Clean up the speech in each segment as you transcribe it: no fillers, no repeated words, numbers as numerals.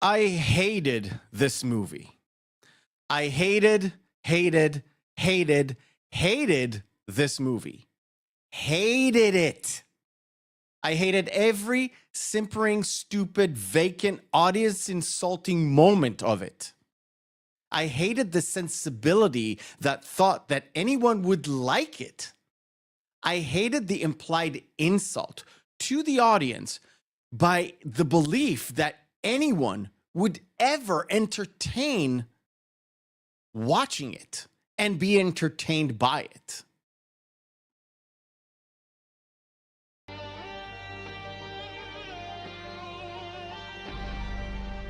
I hated this movie. I hated this movie. Hated it. I hated every simpering, stupid, vacant, audience insulting moment of it. I hated the sensibility that thought that anyone would like it. I hated the implied insult to the audience by the belief that anyone would ever entertain watching it and be entertained by it.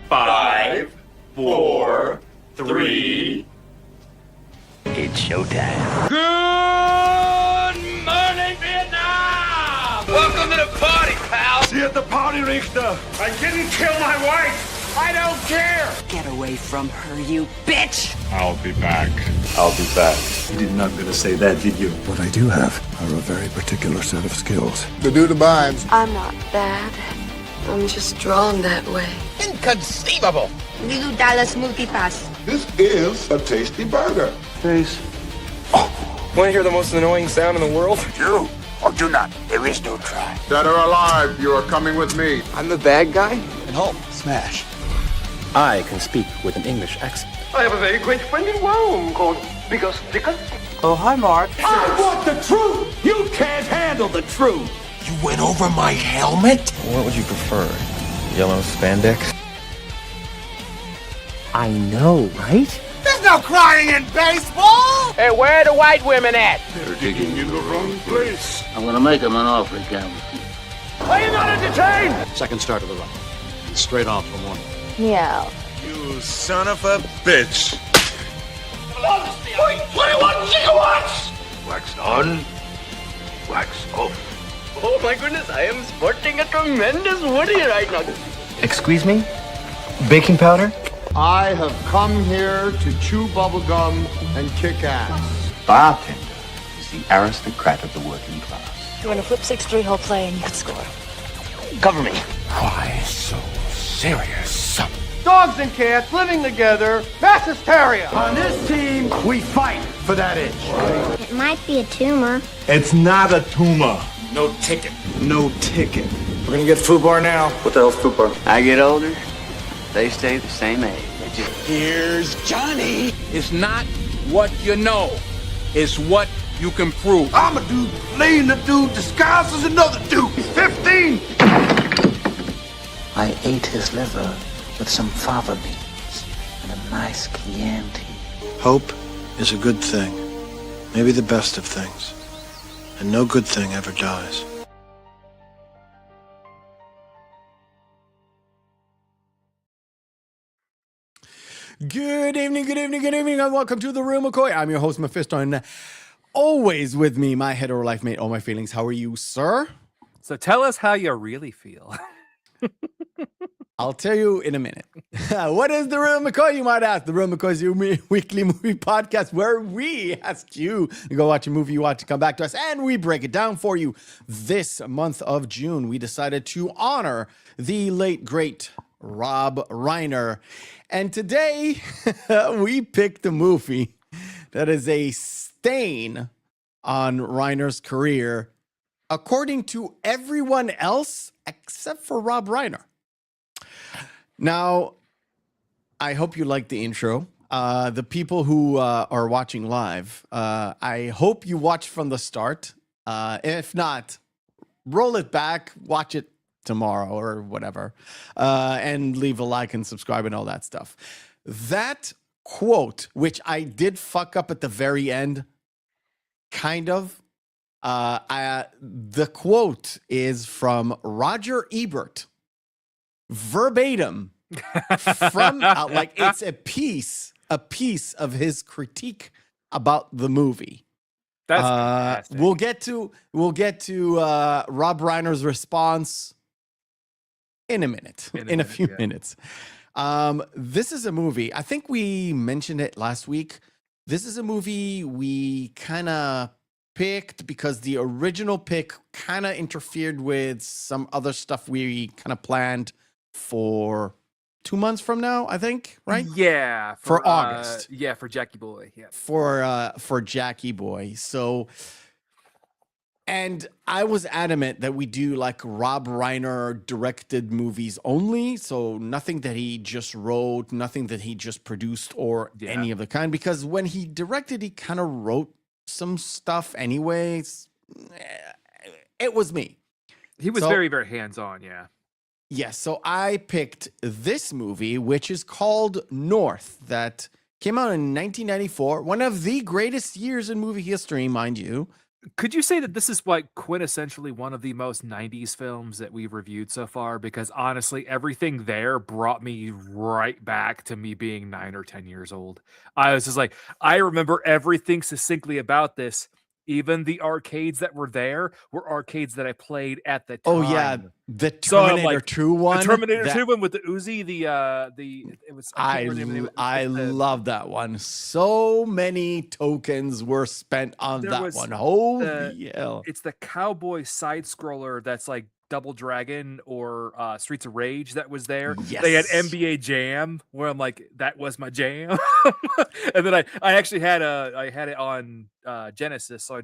Five, 4, 3. It's showtime. Good morning, Vietnam! Welcome to the party, pal! See you at the party, Richter. I didn't kill my wife! I don't care! Get away from her, you bitch! I'll be back. You did not gonna say that, did you? What I do have are a very particular set of skills. The dude abides. I'm not bad. I'm just drawn that way. Inconceivable! We do Dallas multipass. This is a tasty burger. Face. Want to hear the most annoying sound in the world? Do or do not. There is no try. Dead or alive, you are coming with me. I'm the bad guy? And Hulk. Smash. I can speak with an English accent. I have a very great friend in Rome called Biggest Dickens. Oh, hi, Mark. I want the truth. You can't handle the truth. You went over my helmet? What would you prefer? Yellow spandex? I know, right? There's no crying in baseball! Hey, where are the white women at? They're digging in the wrong place. I'm gonna make him an offer, Captain. Are you not entertained? Second start of the run. Straight off from one. Yeah. You son of a bitch. 21 gigawatts! Wax on, wax off. Oh, my goodness, I am sporting a tremendous Woody right now. Excuse me? Baking powder? I have come here to chew bubblegum and kick ass. Bartender is the aristocrat of the working class. You want to flip 6-3 whole play and you could score. Cover me. Why so serious? Dogs and cats living together, mass hysteria! On this team, we fight for that itch. It might be a tumor. It's not a tumor. No ticket. No ticket. We're gonna get FUBAR now. What the hell's FUBAR? I get older, they stay the same age. They just... Here's Johnny. It's not what you know. It's what you can prove. I'm a dude playing a dude disguised as another dude. He's 15. I ate his liver with some fava beans and a nice Chianti. Hope is a good thing. Maybe the best of things. And no good thing ever dies. Good evening, and welcome to the Reel McCoy. I'm your host, Meffistoe, and always with me, my hetero life mate, all my feelings. How are you, sir? So tell us how you really feel. I'll tell you in a minute. What is the Reel McCoy, you might ask? The Reel McCoy's weekly movie podcast where we ask you to go watch a movie you watch, to come back to us, and we break it down for you. This month of June, we decided to honor the late, great Rob Reiner. And today, we picked a movie that is a stain on Reiner's career, according to everyone else except for Rob Reiner. Now, I hope you like the intro. The people who are watching live, I hope you watch from the start. If not, roll it back, watch it tomorrow or whatever, and leave a like and subscribe and all that stuff. That quote, which I did fuck up at the very end, kind of. The quote is from Roger Ebert. Verbatim from like it's a piece of his critique about the movie. That's fantastic. We'll get to Rob Reiner's response in a minute, in a few minutes. This is a movie, I think we mentioned it last week. This is a movie we kind of picked because the original pick kind of interfered with some other stuff we kind of planned for 2 months from now, I think, right? Yeah, for August. Yeah, for Jackie Boy. Yeah, for Jackie Boy. So, and I was adamant that we do like Rob Reiner directed movies only. So nothing that he just wrote, nothing that he just produced or any of the kind. Because when he directed, he kind of wrote some stuff anyways. It was me. He was very, very hands-on, yeah. Yes, so I picked this movie, which is called North, that came out in 1994, one of the greatest years in movie history, mind you. Could you say that this is like quintessentially one of the most 90s films that we've reviewed so far? Because honestly, everything there brought me right back to me being 9 or 10 years old. I was just like, I remember everything succinctly about this. Even the arcades that were there were arcades that I played at the time. Oh yeah, the Terminator 2 one. The Terminator 2 one with the Uzi. It was. I love that one. So many tokens were spent on that one. Holy hell! It's the cowboy side scroller that's like Double Dragon or Streets of Rage that was there. Yes. They had NBA Jam where I'm like, that was my jam. And then I actually had it on Genesis, so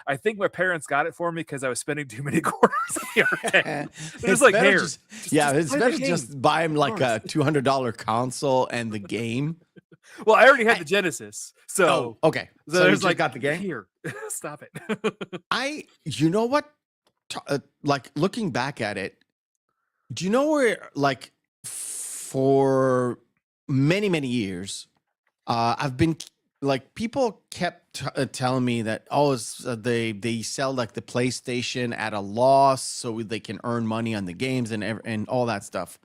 I think my parents got it for me because I was spending too many quarters on the arcade. It's like, here, it's better just buy him like a $200 console and the game. Well, I already had the Genesis, so okay. So there's like got the game here. Stop it. You know what? Like looking back at it, do you know where like for many years, I've been like people kept telling me that they sell like the PlayStation at a loss so they can earn money on the games and all that stuff.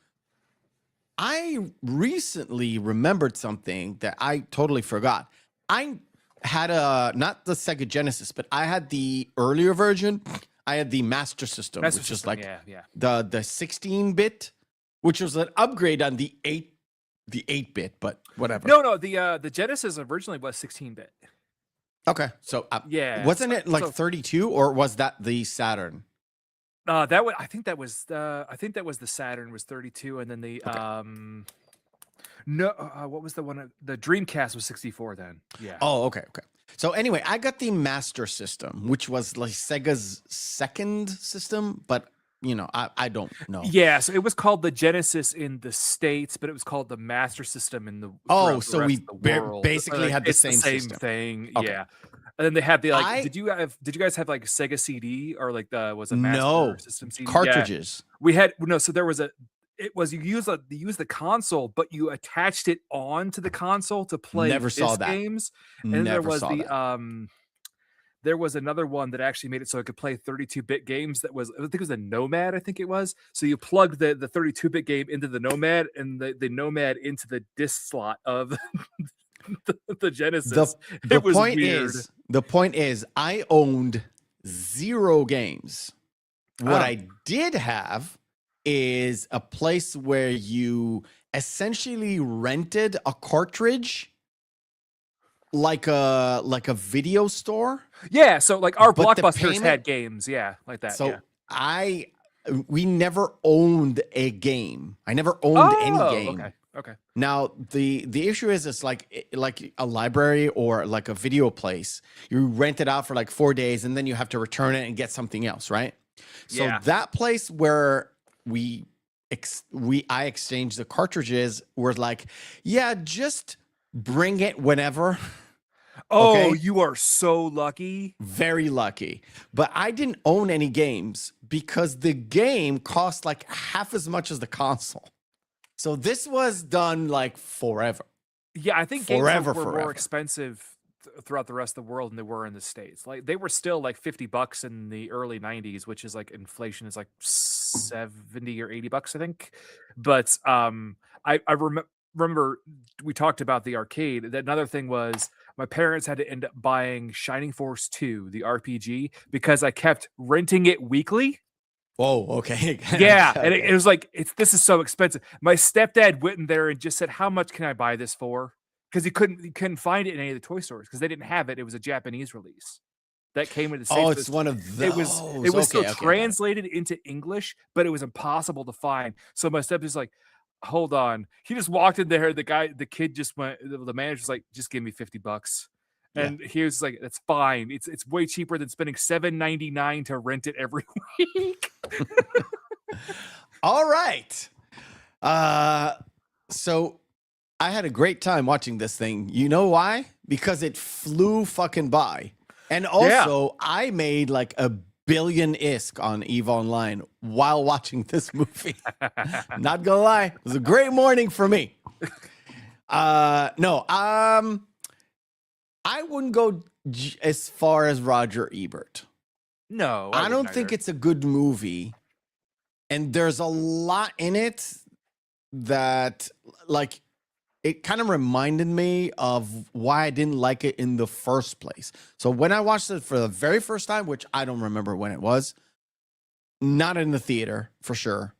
I recently remembered something that I totally forgot. I had not the Sega Genesis, but I had the earlier version. I had the Master System, which is like the 16-bit, which was an upgrade on the 8-bit, but whatever. No, the Genesis originally was 16-bit. Okay, so wasn't it like 32, or was that the Saturn? I think that was the Saturn was 32, and then the what was the one? The Dreamcast was 64 then. Yeah. Oh, okay. So anyway, I got the Master System, which was like Sega's second system, but I don't know. Yeah, so it was called the Genesis in the States, but it was called the Master System in the so we basically had the same thing. Okay. Yeah. And then they had the did you guys have like Sega CD or like was a Master System CD? Cartridges. Yeah. We had so there was you use the console, but you attached it onto the console to play games. And there was another one that actually made it so it could play 32-bit games. That was, I think it was a Nomad. I think it was. So you plug the 32-bit game into the Nomad, and the Nomad into the disc slot of the Genesis. The point is, I owned 0 games. What I did have is a place where you essentially rented a cartridge, like a video store. Yeah, so like our Blockbusters had games, like that. So we never owned a game. I never owned any game. Okay. Now the issue is it's like a library or like a video place. You rent it out for like 4 days and then you have to return it and get something else, right? So that place where I exchanged the cartridges were like, just bring it whenever. Oh, okay? You are so lucky. Very lucky. But I didn't own any games because the game cost like half as much as the console. So this was done like forever. Yeah, I think games were more expensive throughout the rest of the world than they were in the States. Like they were still like $50 in the early 90s, which is like inflation is like 70 or $80, I think. But I remember we talked about the arcade. Another thing was my parents had to end up buying Shining Force 2, the RPG, because I kept renting it weekly. Oh, okay. Yeah, and it was like, this is so expensive. My stepdad went in there and just said, "How much can I buy this for?" Because he couldn't find it in any of the toy stores because they didn't have it. It was a Japanese release that came with the States. Oh, it's one of those. It was still translated into English, but it was impossible to find. So my stepdad's like, hold on. He just walked in there. The kid just went. The manager's like, just give me $50. And he was like, that's fine. It's way cheaper than spending $7.99 to rent it every week. All right. So I had a great time watching this thing. You know why? Because it flew fucking by. And also, I made like $1 billion ISK on EVE Online while watching this movie. Not gonna lie, it was a great morning for me. I wouldn't go as far as Roger Ebert. No, I don't think it's a good movie. And there's a lot in it that, like, it kind of reminded me of why I didn't like it in the first place. So when I watched it for the very first time, which I don't remember when it was, not in the theater for sure.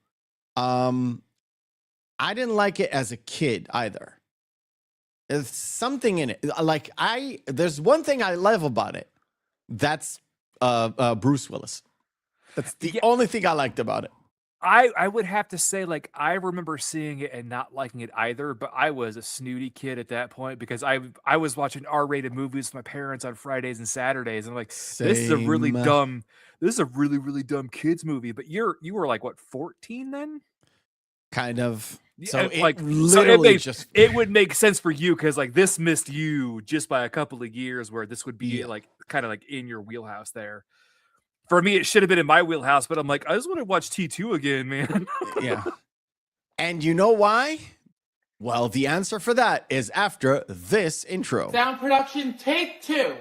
I didn't like it as a kid either. There's something in it. Like there's one thing I love about it. That's Bruce Willis. That's the only thing I liked about it. I would have to say, like, I remember seeing it and not liking it either, but I was a snooty kid at that point because I was watching R-rated movies with my parents on Fridays and Saturdays. And I'm like, this is a really dumb kids movie. But you were like, what, 14 then? Kind of. So it, like literally it would make sense for you because like this missed you just by a couple of years where this would be like kind of like in your wheelhouse there. For me, it should have been in my wheelhouse, but I'm like, I just want to watch T2 again, man. Yeah. And you know why? Well, the answer for that is after this intro. Sound production, take 2.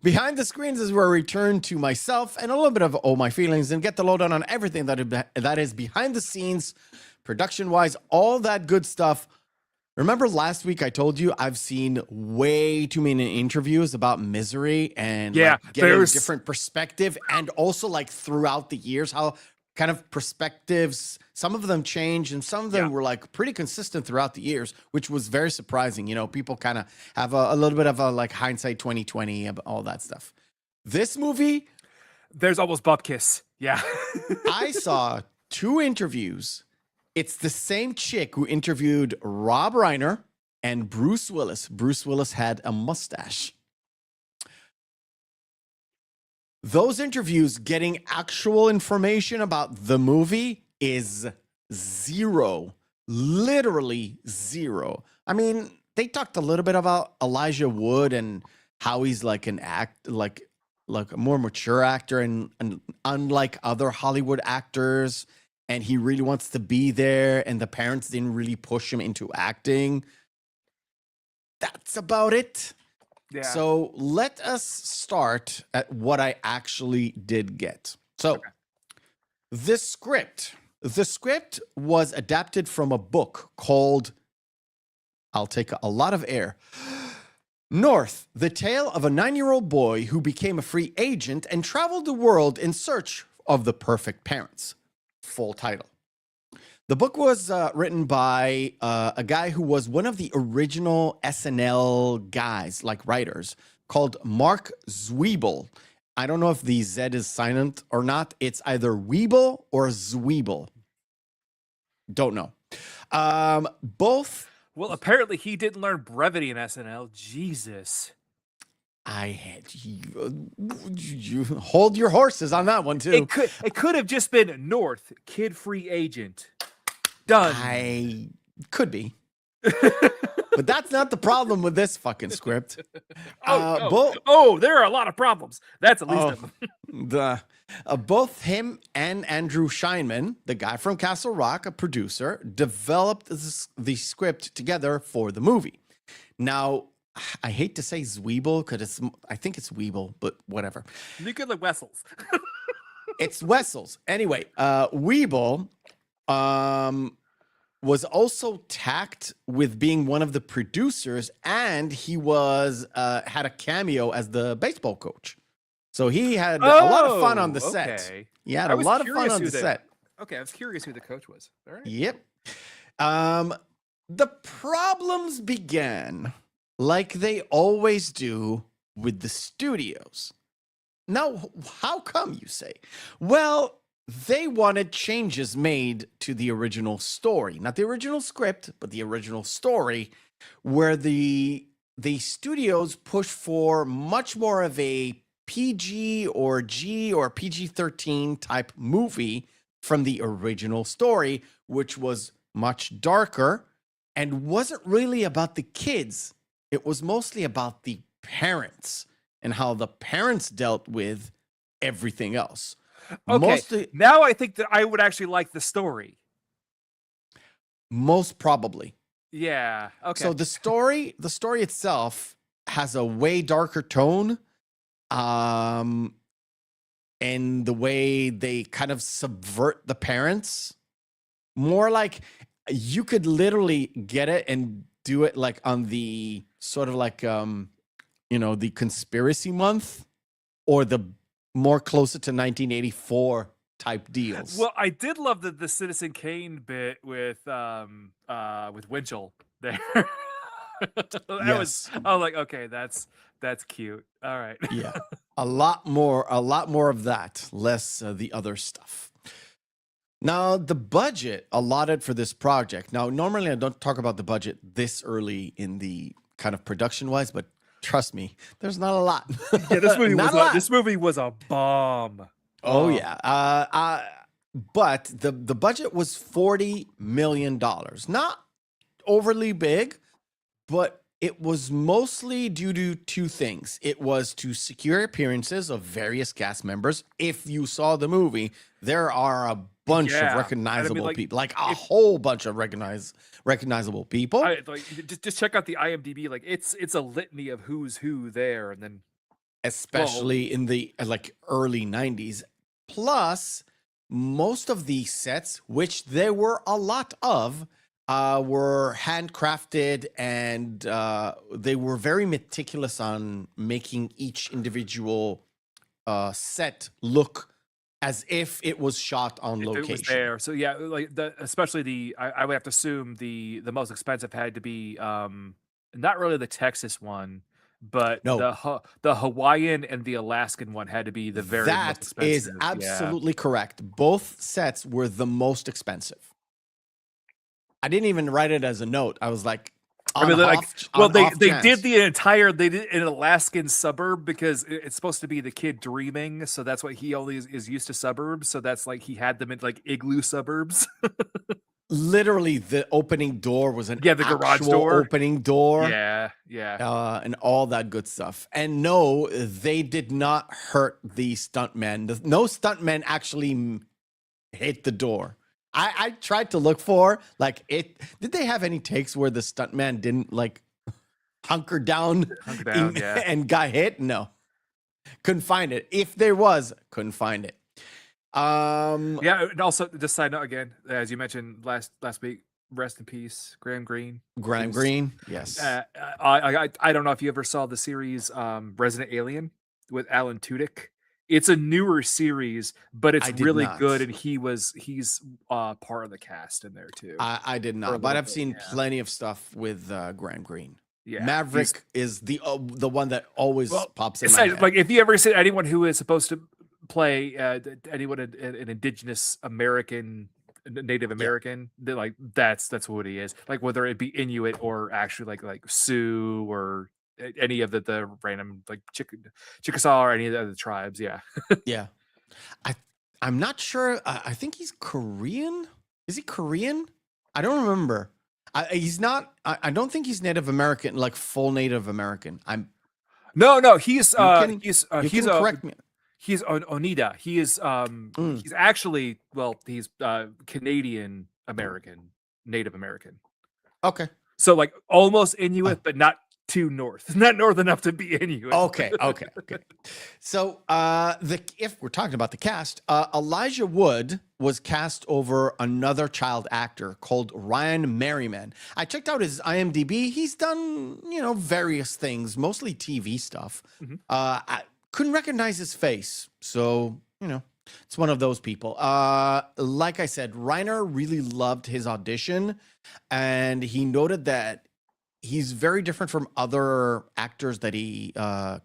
Behind the screens is where we return to myself and a little bit of all my feelings and get the lowdown on everything that is behind the scenes, production-wise, all that good stuff. Remember last week I told you I've seen way too many interviews about Misery and like, getting a different perspective, and also like throughout the years how kind of perspectives, some of them changed and some of them were like pretty consistent throughout the years, which was very surprising. You know, people kind of have a little bit of a like hindsight 2020, all that stuff. This movie, there's almost butt kiss. Yeah. I saw 2 interviews. It's the same chick who interviewed Rob Reiner and Bruce Willis. Bruce Willis had a mustache. Those interviews getting actual information about the movie is 0. Literally 0. I mean, they talked a little bit about Elijah Wood and how he's like an like a more mature actor and unlike other Hollywood actors. And he really wants to be there, and the parents didn't really push him into acting. That's about it. Yeah. So let us start at what I actually did get. So the script was adapted from a book called, I'll take a lot of air, North, the tale of a 9-year-old boy who became a free agent and traveled the world in search of the perfect parents. Full title. The book was written by a guy who was one of the original SNL guys, like writers, called Mark Zwiebel. I don't know if the Z is silent or not. It's either Weeble or Zwiebel. Don't know. Both. Well, apparently he didn't learn brevity in SNL. Jesus. I had you hold your horses on that one too. It could have just been North, kid free agent. Done. I could be. But that's not the problem with this fucking script. There are a lot of problems. That's at least of them. Both him and Andrew Scheinman, the guy from Castle Rock, a producer, developed the script together for the movie. Now, I hate to say Zwiebel because I think it's Weeble, but whatever. You could like Wessels. It's Wessels. Anyway, Weeble was also tacked with being one of the producers, and he was had a cameo as the baseball coach. So he had a lot of fun on the set. He had a lot of fun on the set. Okay, I was curious who the coach was. All right. Yep. The problems began, like they always do, with the studios. Now, how come, you say? Well, they wanted changes made to the original story, not the original script, but the original story, where the studios pushed for much more of a PG or G or PG-13 type movie from the original story, which was much darker and wasn't really about the kids. It was mostly about the parents and how the parents dealt with everything else. Okay, now I think that I would actually like the story. Most probably. Yeah. Okay. So the story itself has a way darker tone, and the way they kind of subvert the parents, more like you could literally get it and do it like on the sort of like the conspiracy month, or the more closer to 1984 type deals. Well, I did love the Citizen Kane bit with Winchell there. I was like, okay, that's cute. All right. Yeah. A lot more of that, less the other stuff. Now, the budget allotted for this project. Now, normally I don't talk about the budget this early in the kind of production wise, but trust me, there's not a lot. Yeah, this movie was a bomb. Oh yeah. But the budget was $40 million. Not overly big, but it was mostly due to two things. It was to secure appearances of various cast members. If you saw the movie, there are a bunch of recognizable people, like a whole bunch of recognizable people. Just check out the IMDb. Like it's a litany of who's who there, and then especially in the like early 90s. Plus, most of the sets, which there were a lot of, were handcrafted, and they were very meticulous on making each individual set look as if it was shot on location. It was there. So yeah, like especially I would have to assume the most expensive had to be not really the Texas one, but the Hawaiian and the Alaskan one had to be the very most expensive. That is absolutely correct. Both sets were the most expensive. I didn't even write it as a note. I was like, they did an Alaskan suburb because it's supposed to be the kid dreaming, so that's what he only is used to suburbs. So that's like he had them in like igloo suburbs. Literally, the opening door was the garage door opening door. Yeah, and all that good stuff. And no, they did not hurt the stuntmen. No stuntmen actually hit the door. I tried to look for like it. Did they have any takes where the stuntman didn't like hunker down and got hit? No, couldn't find it. If there was, couldn't find it. And also just side note again, as you mentioned last week, rest in peace, Graham Greene. Yes. I don't know if you ever saw the series Resident Alien with Alan Tudyk. It's a newer series, but it's really good, and he's part of the cast in there too. I did not, but I've seen plenty of stuff with Graham Greene. Yeah, Maverick is the one that always pops in my head. Like if you ever see anyone who is supposed to play anyone an indigenous American, Native American, like that's what he is. Like whether it be Inuit or actually like Sioux or any of the random like Chickasaw or any of the other tribes. Yeah. I'm not sure. I think he's Korean. Is he Korean? I don't remember. He's not. I don't think he's Native American, like full Native American. No. He's correct me. He's Oneida. He is he's actually he's Canadian American, Native American. Okay. So like almost Inuit, but not too north. Not north enough to be Inuit. Okay. So if we're talking about the cast, Elijah Wood was cast over another child actor called Ryan Merriman. I checked out his IMDb. He's done, various things, mostly TV stuff. Mm-hmm. I couldn't recognize his face. So, it's one of those people. Like I said, Reiner really loved his audition, and he noted that he's very different from other actors that he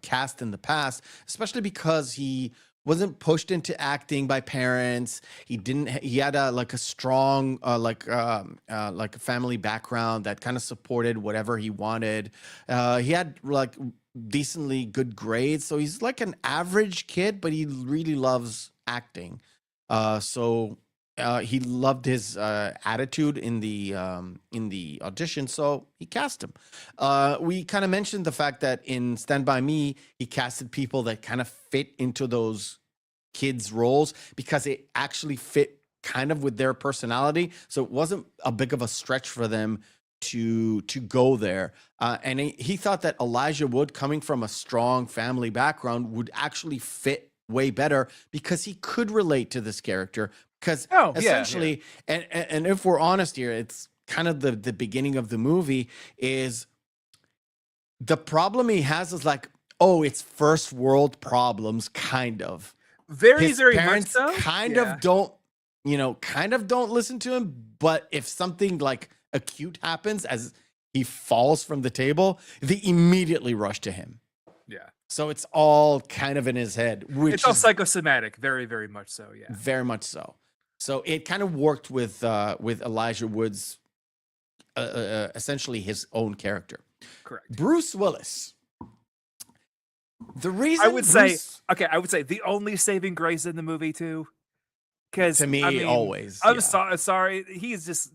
cast in the past, especially because he wasn't pushed into acting by parents. He had a strong like a family background that kind of supported whatever he wanted. He had like decently good grades, so he's like an average kid, but he really loves acting. So he loved his attitude in the audition, so he cast him. We kind of mentioned the fact that in Stand By Me, he casted people that kind of fit into those kids' roles because it actually fit kind of with their personality. So it wasn't a big of a stretch for them to go there. And he thought that Elijah Wood, coming from a strong family background, would actually fit way better because he could relate to this character. Because essentially, and if we're honest here, it's kind of the beginning of the movie is the problem he has is like, oh, it's first world problems, kind of. His Very parents much so. kind of don't listen to him. But if something like acute happens as he falls from the table, they immediately rush to him. Yeah. So it's all kind of in his head. Which it's all psychosomatic. Very, very much so. Yeah. Very much so. So it kind of worked with Elijah Wood's essentially his own character. Correct. Bruce Willis. The reason I would say the only saving grace in the movie too, because to me, always. I'm sorry. He's just,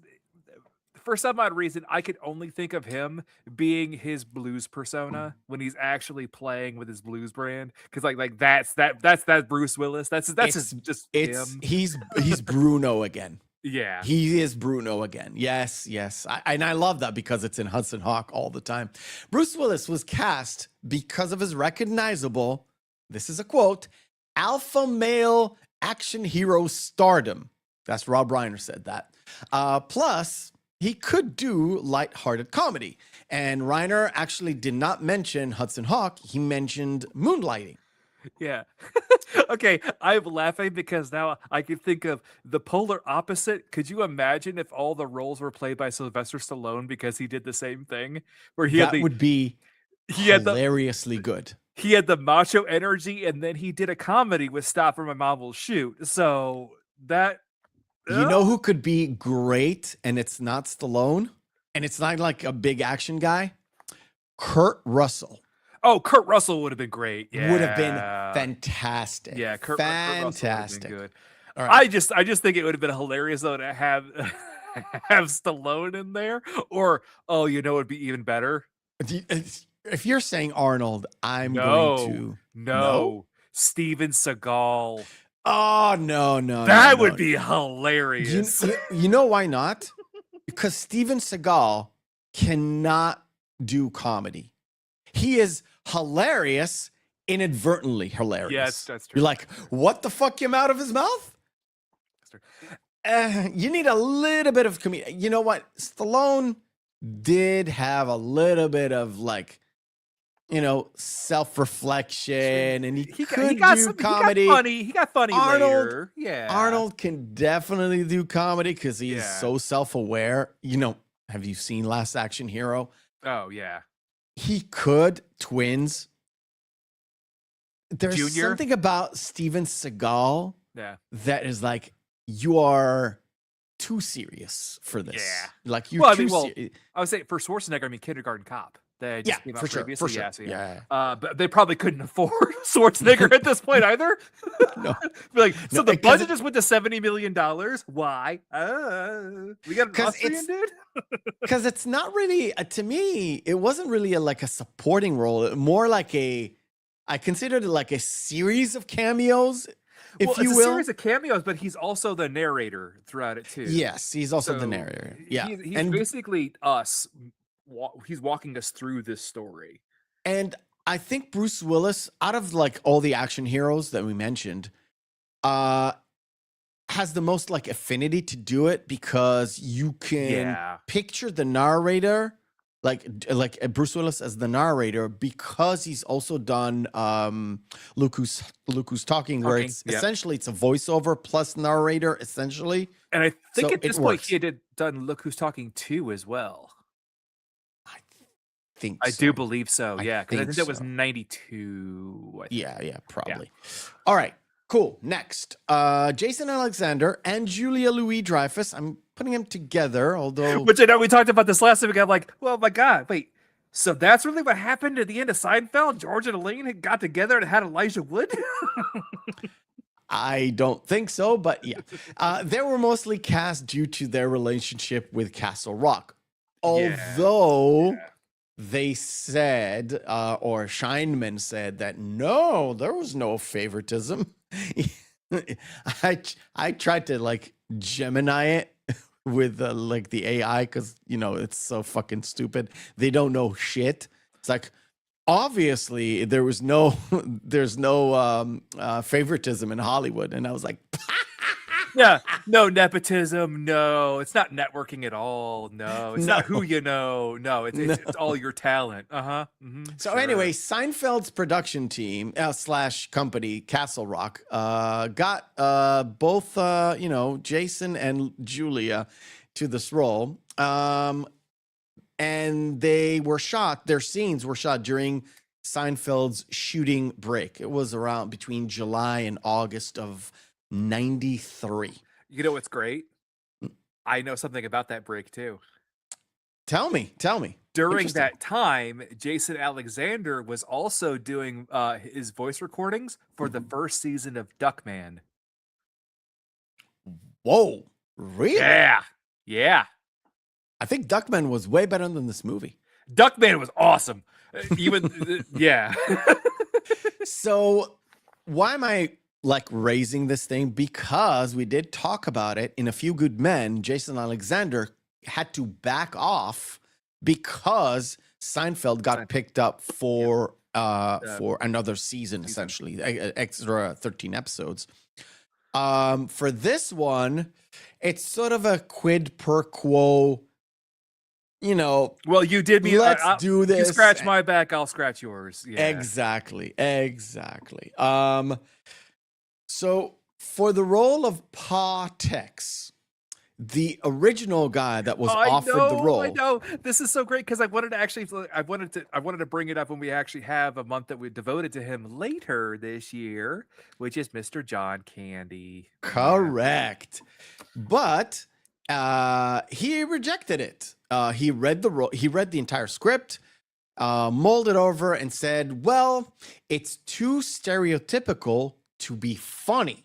for some odd reason, I could only think of him being his blues persona when he's actually playing with his blues brand. Because like that's Bruce Willis. That's him. He's Bruno again. Yeah, he is Bruno again. Yes. And I love that because it's in Hudson Hawk all the time. Bruce Willis was cast because of his recognizable, this is a quote, alpha male action hero stardom. That's Rob Reiner said that. Plus, he could do lighthearted comedy. And Reiner actually did not mention Hudson Hawk. He mentioned Moonlighting. Yeah. Okay, I'm laughing because now I can think of the polar opposite. Could you imagine if all the roles were played by Sylvester Stallone because he did the same thing? Where would be hilariously good. He had the macho energy, and then he did a comedy with Stop or My Mom Will Shoot. So that... You know who could be great, and it's not Stallone, and it's not like a big action guy? Kurt Russell. Oh, Kurt Russell would have been great. Yeah. Would have been fantastic. Yeah, Kurt Russell would have been good. All right. I just think it would have been hilarious though to have Stallone in there. Or it'd be even better. If you're saying Arnold, I'm going to no. Steven Seagal. Oh no! That would be hilarious. You know why not? Because Steven Seagal cannot do comedy. He is hilarious, inadvertently hilarious. Yes, that's true. You're like, what the fuck came out of his mouth? You need a little bit of comedy. You know what? Stallone did have a little bit of self-reflection, and he could do comedy. He got funny later. Yeah. Arnold can definitely do comedy because he is so self-aware. Have you seen Last Action Hero? Oh, yeah. He could. Twins. There's Junior? something about Steven Seagal that is like, you are too serious for this. Yeah. Like, you're serious. I would say for Schwarzenegger, Kindergarten Cop. That just came out previously. For sure. Yeah. But they probably couldn't afford Schwarzenegger at this point either. No. The budget just went to $70 million. Why? We got an Austrian dude? Because it's not really, to me, it wasn't really a supporting role. More like I considered it like a series of cameos, if you will. It's a series of cameos, but he's also the narrator throughout it too. Yes, he's also the narrator. Yeah. He's basically us. He's walking us through this story. And I think Bruce Willis, out of all the action heroes that we mentioned, has the most affinity to do it because you can picture the narrator, like Bruce Willis as the narrator, because he's also done Look Who's Talking, where it's essentially it's a voiceover plus narrator essentially. And I think at this point he had done Look Who's Talking 2 as well. I do believe so. Yeah, because I think that was 92. Yeah, probably. All right. Cool. Next, Jason Alexander and Julia Louis-Dreyfus. I'm putting them together, although... Which I know we talked about this last week. I'm like, well, my God, wait. So that's really what happened at the end of Seinfeld? George and Elaine had got together and had Elijah Wood? I don't think so, but yeah. They were mostly cast due to their relationship with Castle Rock. Although they said, or Scheinman said, that no, there was no favoritism. I tried to like Gemini it with like the AI because, you know, it's so fucking stupid. They don't know shit. It's like, obviously there's no favoritism in Hollywood. And I was like, yeah, no nepotism. No, it's not networking at all. No, it's not who you know. No, it's all your talent. So anyway, Seinfeld's production team / company, Castle Rock, got both, Jason and Julia to this role. And their scenes were shot during Seinfeld's shooting break. It was around between July and August of 93. You know what's great? I know something about that break too. Tell me. During that time, Jason Alexander was also doing his voice recordings for the first season of Duckman. Whoa, really? Yeah. I think Duckman was way better than this movie. Duckman was awesome. Even yeah. So why am I like raising this thing? Because we did talk about it in A Few Good Men. Jason Alexander had to back off because Seinfeld got picked up for another season, essentially, extra 13 episodes. For this one, it's sort of a quid pro quo. You know, well, you did me. Let's do this. You scratch my back, I'll scratch yours. Yeah. Exactly. So for the role of Pa Tex, the original guy that was offered the role. I know this is so great because I wanted to bring it up when we actually have a month that we devoted to him later this year, which is Mr. John Candy. Correct, but he rejected it. He read the entire script, molded over, and said, "Well, it's too stereotypical to be funny,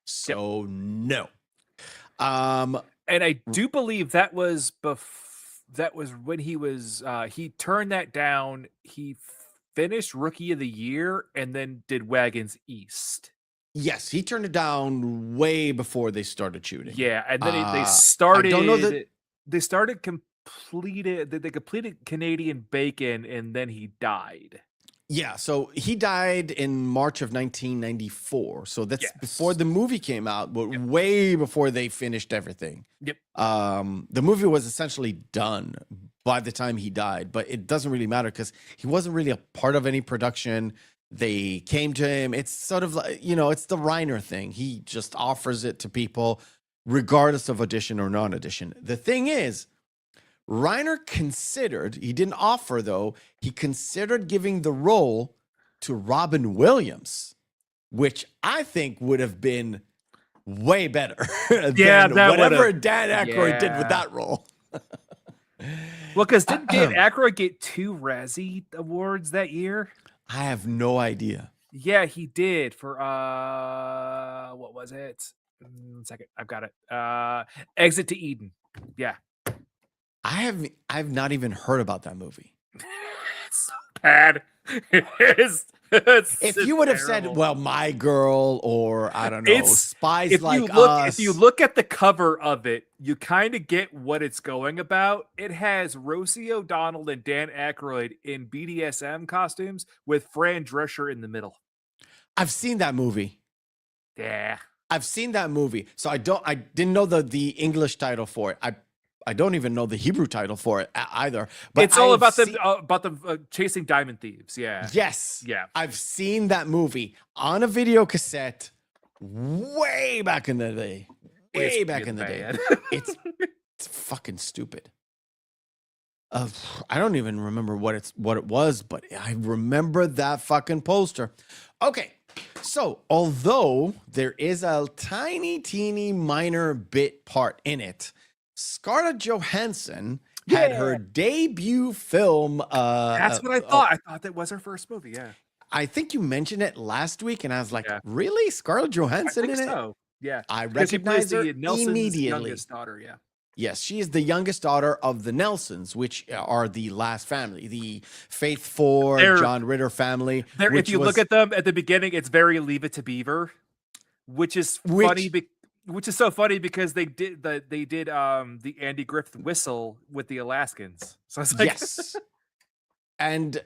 so no." And I do believe that was when he turned that down. He finished Rookie of the Year and then did Wagons East. Yes, he turned it down way before they started shooting. Yeah, and then they started. I don't know that they completed Canadian Bacon, and then he died. Yeah, so he died in March of 1994. So that's before the movie came out, but way before they finished everything. Yep. The movie was essentially done by the time he died, but it doesn't really matter because he wasn't really a part of any production. They came to him. It's sort of like, it's the Reiner thing. He just offers it to people regardless of audition or non-audition. The thing is, Reiner he didn't offer though, he considered giving the role to Robin Williams, which I think would have been way better than whatever Dan Aykroyd did with that role. Well, because didn't Dan Aykroyd get 2 Razzie Awards that year? I have no idea. Yeah, he did for what was it? 1 second, I've got it. Exit to Eden. Yeah. I've not even heard about that movie. It's so bad. If you would have said, well, My Girl, or I don't know, Spies Like Us. If you look at the cover of it, you kind of get what it's going about. It has Rosie O'Donnell and Dan Aykroyd in BDSM costumes with Fran Drescher in the middle. I've seen that movie. Yeah. I've seen that movie. So I didn't know the English title for it. I don't even know the Hebrew title for it either. But it's all about the chasing diamond thieves. Yeah. Yes. Yeah. I've seen that movie on a video cassette way back in the day. It's fucking stupid. I don't even remember what it was, but I remember that fucking poster. Okay. So, although there is a tiny, teeny, minor bit part in it, Scarlett Johansson had her debut film. That's what I thought. I thought that was her first movie. Yeah. I think you mentioned it last week, and I was like, really? Scarlett Johansson in so. it? Yeah. I recognize her Nelson's immediately. Youngest daughter, yeah. Yes, she is the youngest daughter of the Nelsons, which are the last family, the faithful John Ritter family. If you look at them at the beginning, it's very Leave It to Beaver, which is funny. Which is so funny because they did the Andy Griffith whistle with the Alaskans. So it's like, yes, and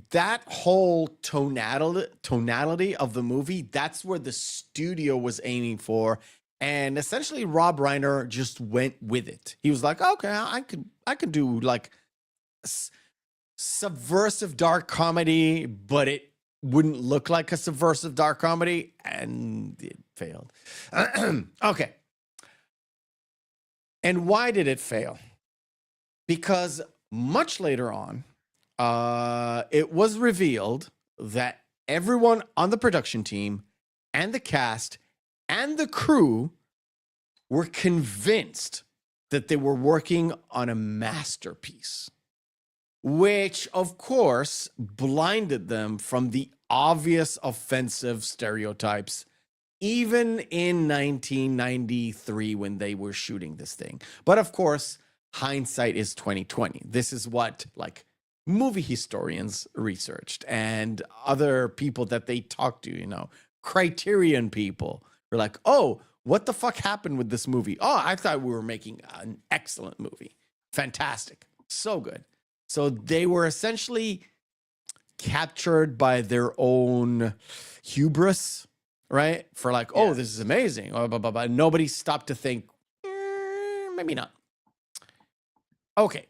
that whole tonality of the movie, that's where the studio was aiming for. And essentially, Rob Reiner just went with it. He was like, "Okay, I could do like subversive dark comedy, but it wouldn't look like a subversive dark comedy," and it failed. Okay, and why did it fail? Because much later on, it was revealed that everyone on the production team and the cast and the crew were convinced that they were working on a masterpiece, which, of course, blinded them from the obvious offensive stereotypes, even in 1993 when they were shooting this thing. But, of course, hindsight is 2020. This is what, like, movie historians researched and other people that they talked to, Criterion people. We're like, oh, what the fuck happened with this movie? Oh, I thought we were making an excellent movie. Fantastic. So good. So they were essentially captured by their own hubris, right? For like, oh, this is amazing. Blah, blah, blah, blah. Nobody stopped to think, maybe not. Okay.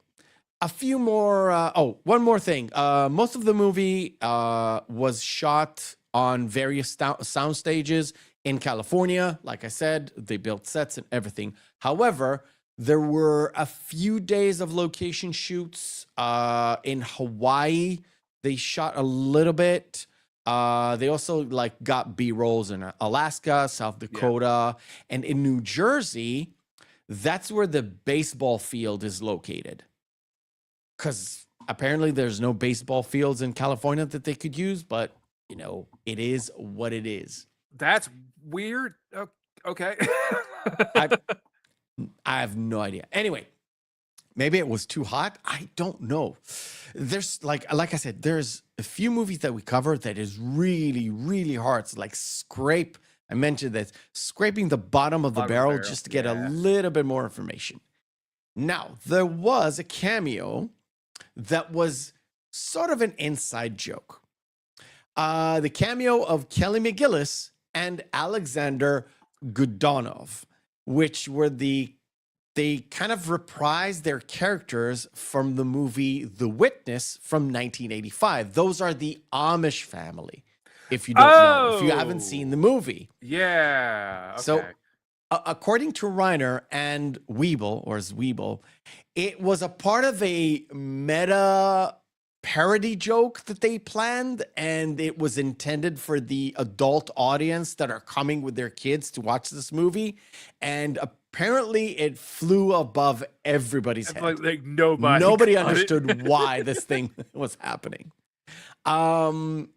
A few more. One more thing. Most of the movie was shot on various sound stages in California. Like I said, they built sets and everything. However, there were a few days of location shoots in Hawaii. They shot a little bit. They also got B-rolls in Alaska, South Dakota, and in New Jersey. That's where the baseball field is located. Because apparently there's no baseball fields in California that they could use, but it is what it is. That's weird. Okay. I have no idea. Anyway, maybe it was too hot. I don't know. There's like I said, there's a few movies that we cover that is really, really hard. It's like I mentioned that, scraping the bottom of the barrel just to get a little bit more information. Now, there was a cameo that was sort of an inside joke. The cameo of Kelly McGillis and Alexander Godunov, which were they kind of reprised their characters from the movie The Witness from 1985. Those are the Amish family, if you don't know, if you haven't seen the movie. Yeah. Okay. So, according to Reiner and Weeble, it was a part of a meta parody joke that they planned, and it was intended for the adult audience that are coming with their kids to watch this movie. And apparently it flew above everybody's head. Like nobody understood why this thing was happening. And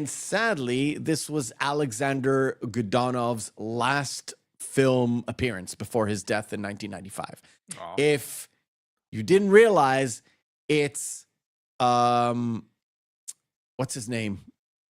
sadly, this was Alexander Godunov's last film appearance before his death in 1995. Oh. If you didn't realize, it's what's his name?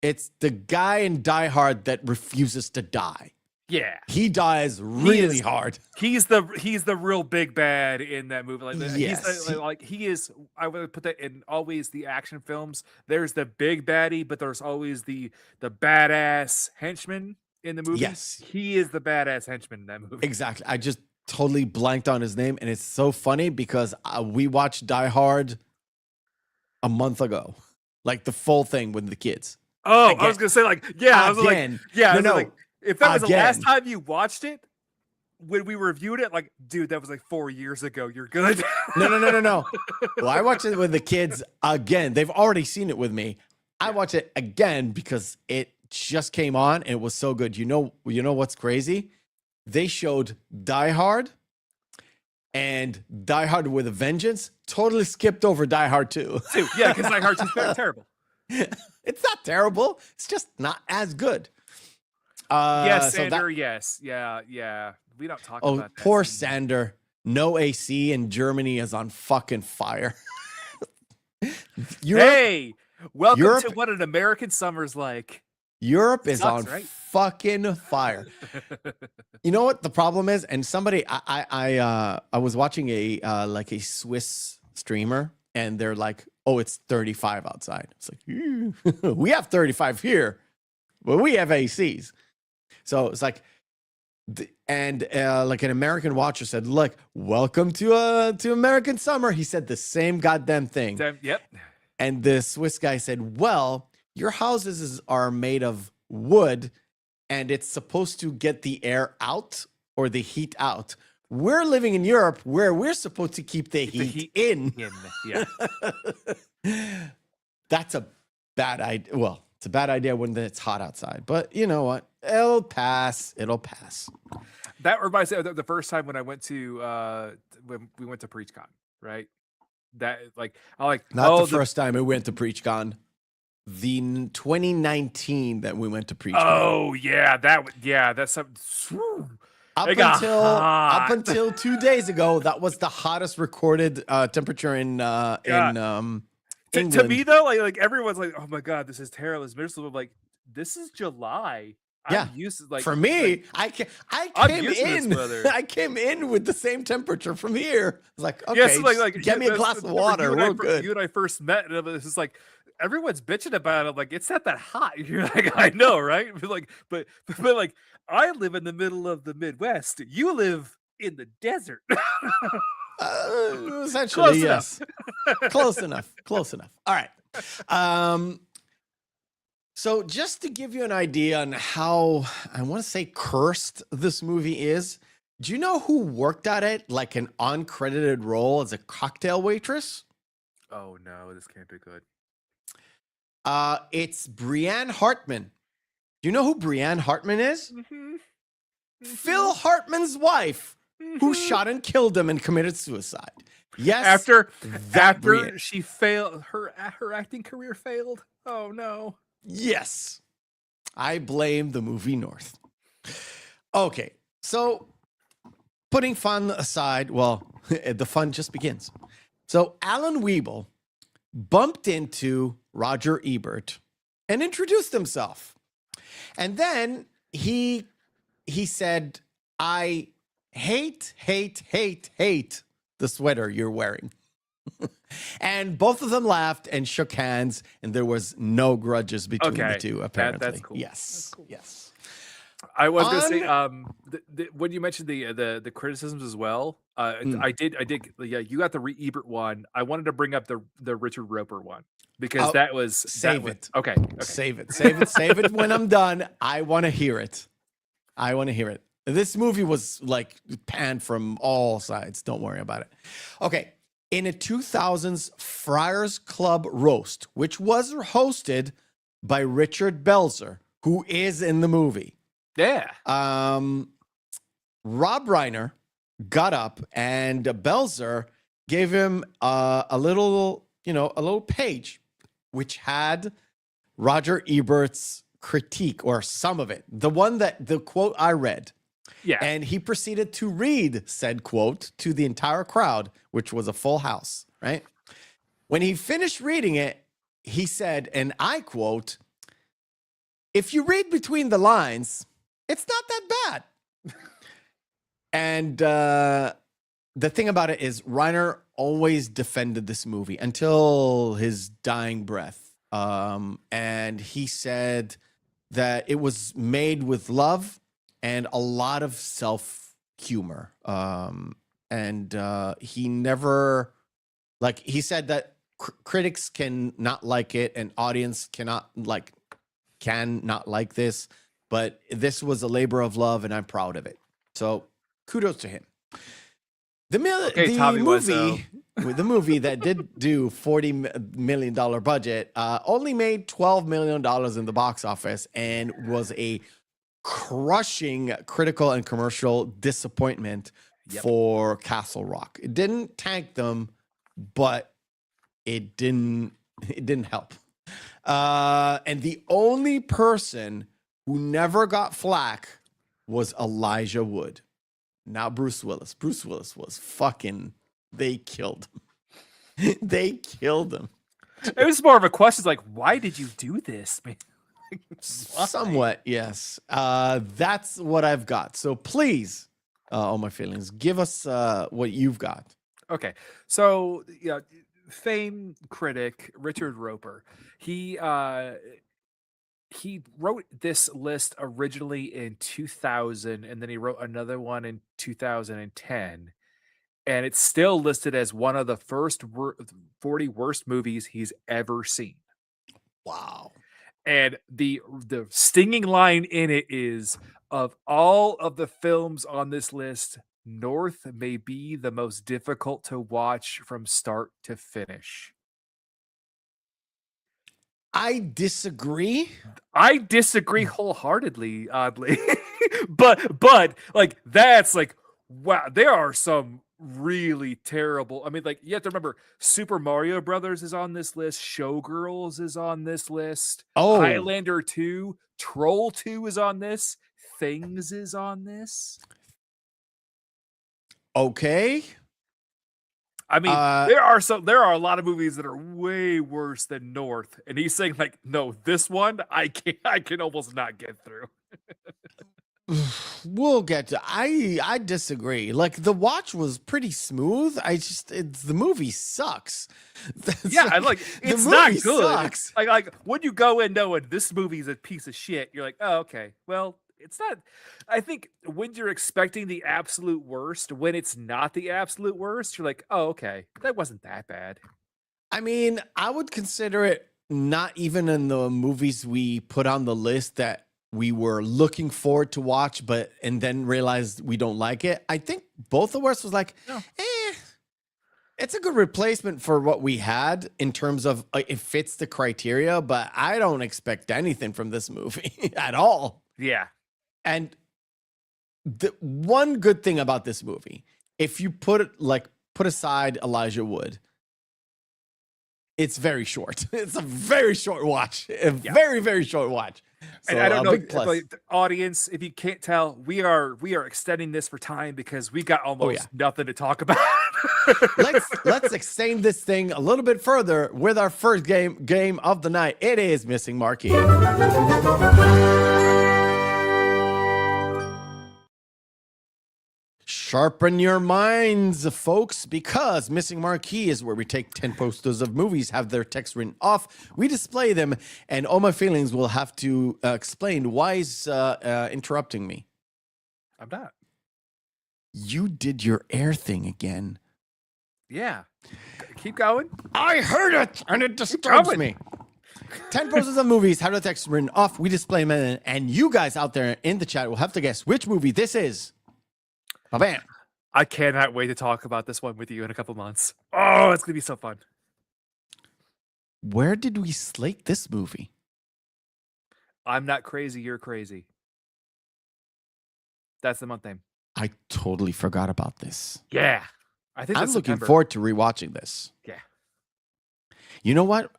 It's the guy in Die Hard that refuses to die. Yeah, he dies really hard. He's the real big bad in that movie. Yes. He is. I would put that in always the action films. There's the big baddie, but there's always the badass henchman in the movie. Yes, he is the badass henchman in that movie. Exactly. I just totally blanked on his name, and it's so funny because we watched Die Hard a month ago, like the full thing with the kids. Oh, again. I was gonna say I was again. If that was the last time you watched it, when we reviewed it, dude, that was 4 years ago. You're good. No. Well, I watched it with the kids again. They've already seen it with me. I watch it again because it just came on and it was so good. You know what's crazy? They showed Die Hard and Die Hard with a Vengeance. Totally skipped over Die Hard 2. Yeah, because Die Hard 2 is terrible. It's not terrible. It's just not as good. Yes, Sander, yes. Yeah. We don't talk about that. Poor Sander. No AC in Germany is on fucking fire. Hey, welcome to what an American summer's like. Europe is on fucking fire. You know what the problem is? And somebody, I was watching a Swiss streamer, and they're like, "Oh, it's 35 outside." It's like, we have 35 here, but we have ACs. So it's like, like an American watcher said, "Look, welcome to American summer." He said the same goddamn thing. Yep. And the Swiss guy said, "Well, your houses are made of wood, and it's supposed to get the air out or the heat out. We're living in Europe where we're supposed to keep the heat in." Yeah. That's a bad idea. Well, it's a bad idea when it's hot outside. But you know what? It'll pass. It'll pass. That reminds me of the first time when I went to when we went to PreachCon, right? That not the first time we went to PreachCon. The 2019 that we went to PreachCon. Oh yeah, that's something. Up until 2 days ago, that was the hottest recorded temperature in England. To me though, like everyone's like, "Oh my god, this is terrible. It's miserable." I'm like, this is July. Yeah, I'm used to, for me, I came in with the same temperature from here. It's like, okay, get me a glass of water. We're good. You and I first met, and it was just like everyone's bitching about it. I'm like, it's not that hot. You're like, I know, right? But like, I live in the middle of the Midwest. You live in the desert. Essentially, yes. Close enough. All right. So just to give you an idea on how, I want to say, cursed this movie is, do you know who worked at it like an uncredited role as a cocktail waitress? Oh no, this can't be good. It's Brienne Hartman. Do you know who Brienne Hartman is? Mm-hmm. Phil Hartman's wife, who shot and killed him and committed suicide. Yes. After she failed, her acting career failed. Oh no. Yes. I blame the movie North. Okay. So putting fun aside, well, the fun just begins. So Alan Weibel bumped into Roger Ebert and introduced himself. And then he said, "I hate the sweater you're wearing." And both of them laughed and shook hands, and there was no grudges between the two, apparently. That's cool. Yes. Cool. Yes. I was going to say, when you mentioned the criticisms as well, I did. Yeah, you got the Ebert one. I wanted to bring up the Richard Roper one because that was save it. Okay. Save it when I'm done. I want to hear it. This movie was like panned from all sides. Don't worry about it. Okay. In a 2000s Friars Club roast, which was hosted by Richard Belzer, who is in the movie. Yeah. Rob Reiner got up and Belzer gave him a little page which had Roger Ebert's critique, or some of it. The quote I read. Yeah. And he proceeded to read said quote to the entire crowd, which was a full house, right? When he finished reading it, he said, and I quote, "If you read between the lines, it's not that bad." And the thing about it is Reiner always defended this movie until his dying breath. And he said that it was made with love and a lot of self-humor. And he never, he said that critics can not like it and audience can not like this, but this was a labor of love and I'm proud of it. So kudos to him. The movie with the movie that did do $40 million budget, only made $12 million in the box office and was a crushing critical and commercial disappointment for Castle Rock. It didn't tank them, but it didn't help. And the only person who never got flack was Elijah Wood, not Bruce Willis. Bruce Willis was fucking, they killed him. They killed him. It was more of a question, like, why did you do this, man? Somewhat, yes. That's what I've got. So please, all my feelings, give us what you've got. Okay, so yeah, famed critic Richard Roper, he wrote this list originally in 2000, and then he wrote another one in 2010, and it's still listed as one of the first 40 worst movies he's ever seen. Wow. And the stinging line in it is, of all of the films on this list, North may be the most difficult to watch from start to finish. I disagree. I disagree wholeheartedly, oddly. but like, that's like, wow, there are some really terrible. I mean, like, you have to remember, Super Mario Brothers is on this list, Showgirls is on this list, Highlander 2, Troll 2 is on this, Things is on this. Okay. I mean, there are a lot of movies that are way worse than North, and he's saying, like, no, this one I can almost not get through. We'll get to. I disagree. Like, the watch was pretty smooth. The movie sucks. It's not good. Sucks. Like when you go in knowing this movie's a piece of shit, you're like, oh, okay, well, it's not. I think when you're expecting the absolute worst, when it's not the absolute worst, you're like, oh, okay, that wasn't that bad. I mean, I would consider it not even in the movies we put on the list that we were looking forward to watch, and then realized we don't like it. I think both of us was like, it's a good replacement for what we had in terms of it fits the criteria, but I don't expect anything from this movie at all. Yeah. And the one good thing about this movie, if you put aside Elijah Wood, it's very short. It's a very short watch. Very, very short watch. So, and I don't know, like, the audience, if you can't tell, we are extending this for time because we got almost nothing to talk about. let's extend this thing a little bit further with our first game of the night. It is Missing Marquee. Sharpen your minds, folks, because Missing Marquee is where we take 10 posters of movies, have their text written off, we display them, and all my feelings will have to explain why he's interrupting me. I'm not. You did your air thing again. Yeah. Keep going. I heard it, and it disturbs me. 10 posters of movies, have their text written off, we display them, and you guys out there in the chat will have to guess which movie this is. Bam. I cannot wait to talk about this one with you in a couple months. Oh, it's going to be so fun. Where did we slate this movie? I'm Not Crazy, You're Crazy. That's the month name. I totally forgot about this. Yeah. I think I'm looking forward to rewatching this. Yeah. You know what?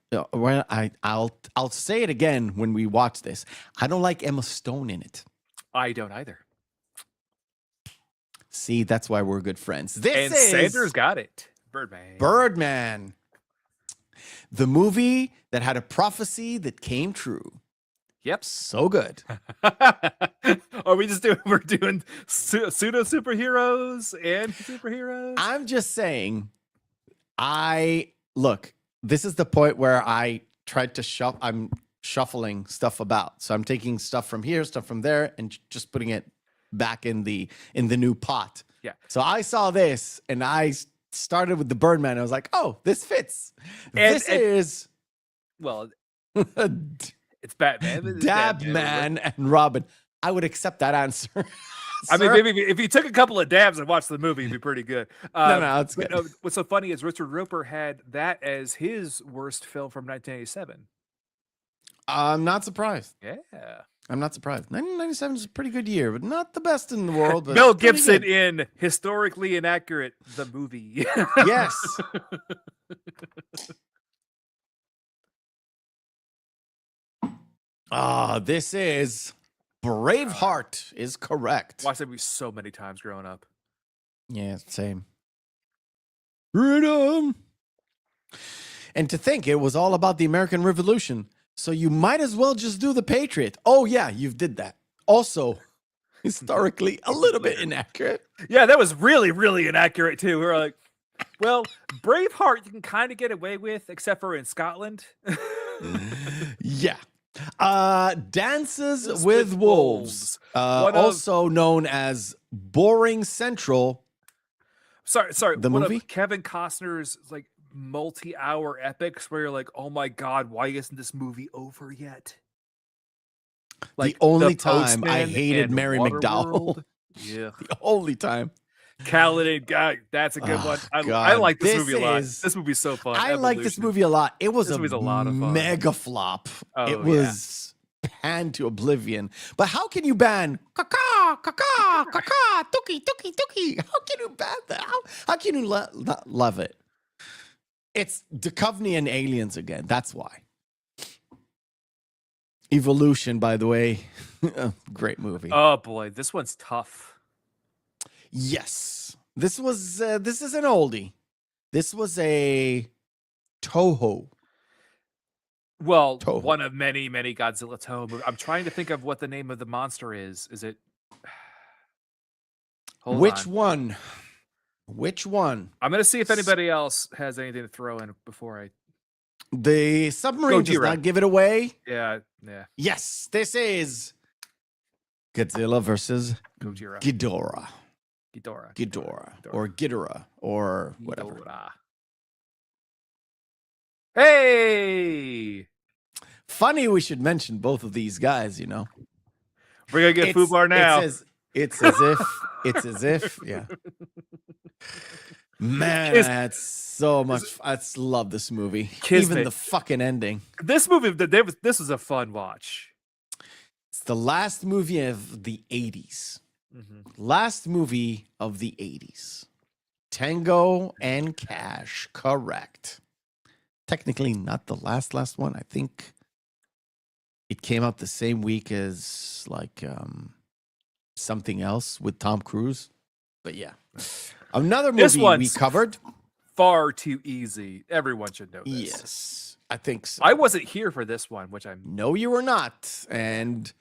I'll say it again when we watch this. I don't like Emma Stone in it. I don't either. See, that's why we're good friends. Sanders got it. Birdman. The movie that had a prophecy that came true. Yep. So good. We're doing pseudo superheroes and superheroes? I'm just saying, this is the point where I tried to I'm shuffling stuff about. So I'm taking stuff from here, stuff from there, and just putting it back in the new pot. Yeah. So I saw this and I started with the Birdman. I was like, oh, this fits. It's Batman. Dabman and Robin. I would accept that answer. I mean, maybe if you took a couple of dabs and watched the movie, it'd be pretty good. No, that's good. What's so funny is Richard Roeper had that as his worst film from 1987. I'm not surprised. Yeah. I'm not surprised. 1997 is a pretty good year, but not the best in the world. But Mel Gibson in Historically Inaccurate, the movie. Yes. This is Braveheart is correct. Watched that movie so many times growing up. Yeah, same. Freedom. And to think it was all about the American Revolution. So you might as well just do The Patriot. Oh, yeah, you did that. Also, historically, a little bit inaccurate. Yeah, that was really, really inaccurate, too. We were like, well, Braveheart you can kind of get away with, except for in Scotland. Yeah. Dances with Wolves. Also known as Boring Central. Sorry. The one movie? of Kevin Costner's like multi-hour epics where you're like, oh my God, why isn't this movie over yet? Like the only time I hated Mary McDowell. Yeah. The only time. Caledon Guy, that's a good one. I like this movie a lot. This movie's so fun. I like this movie a lot. It was a lot of fun. Mega flop. It was panned to oblivion. But how can you ban caca, caca, caca, tuki, tuki, tuki? How can you ban that? How can you not love it? It's Duchovny and aliens again. That's why. Evolution, by the way. Great movie. Oh boy, this one's tough. Yes. This is an oldie. This was a Toho. Well, one of many, many Godzilla Toho movies. I'm trying to think of what the name of the monster is. Is it? Which one? Which one? I'm going to see if anybody else has anything to throw in before I... The submarine does not give it away. Yeah. Yes, this is Godzilla versus Gojira. Ghidorah. Ghidorah. Or Ghidorah. Or whatever. Ghidorah. Hey! Funny we should mention both of these guys, you know. We're going to get Fubar now. It's as if, yeah. Man, that's so much. I love this movie. Even the fucking ending. This movie, this was a fun watch. It's the last movie of the 80s. Last movie of the 80s. Tango and Cash, correct. Technically not the last one. I think it came out the same week as like something else with Tom Cruise. But yeah. Another movie we covered. Far too easy. Everyone should know this. Yes, I think so. I wasn't here for this one, which I'm... No, you were not. And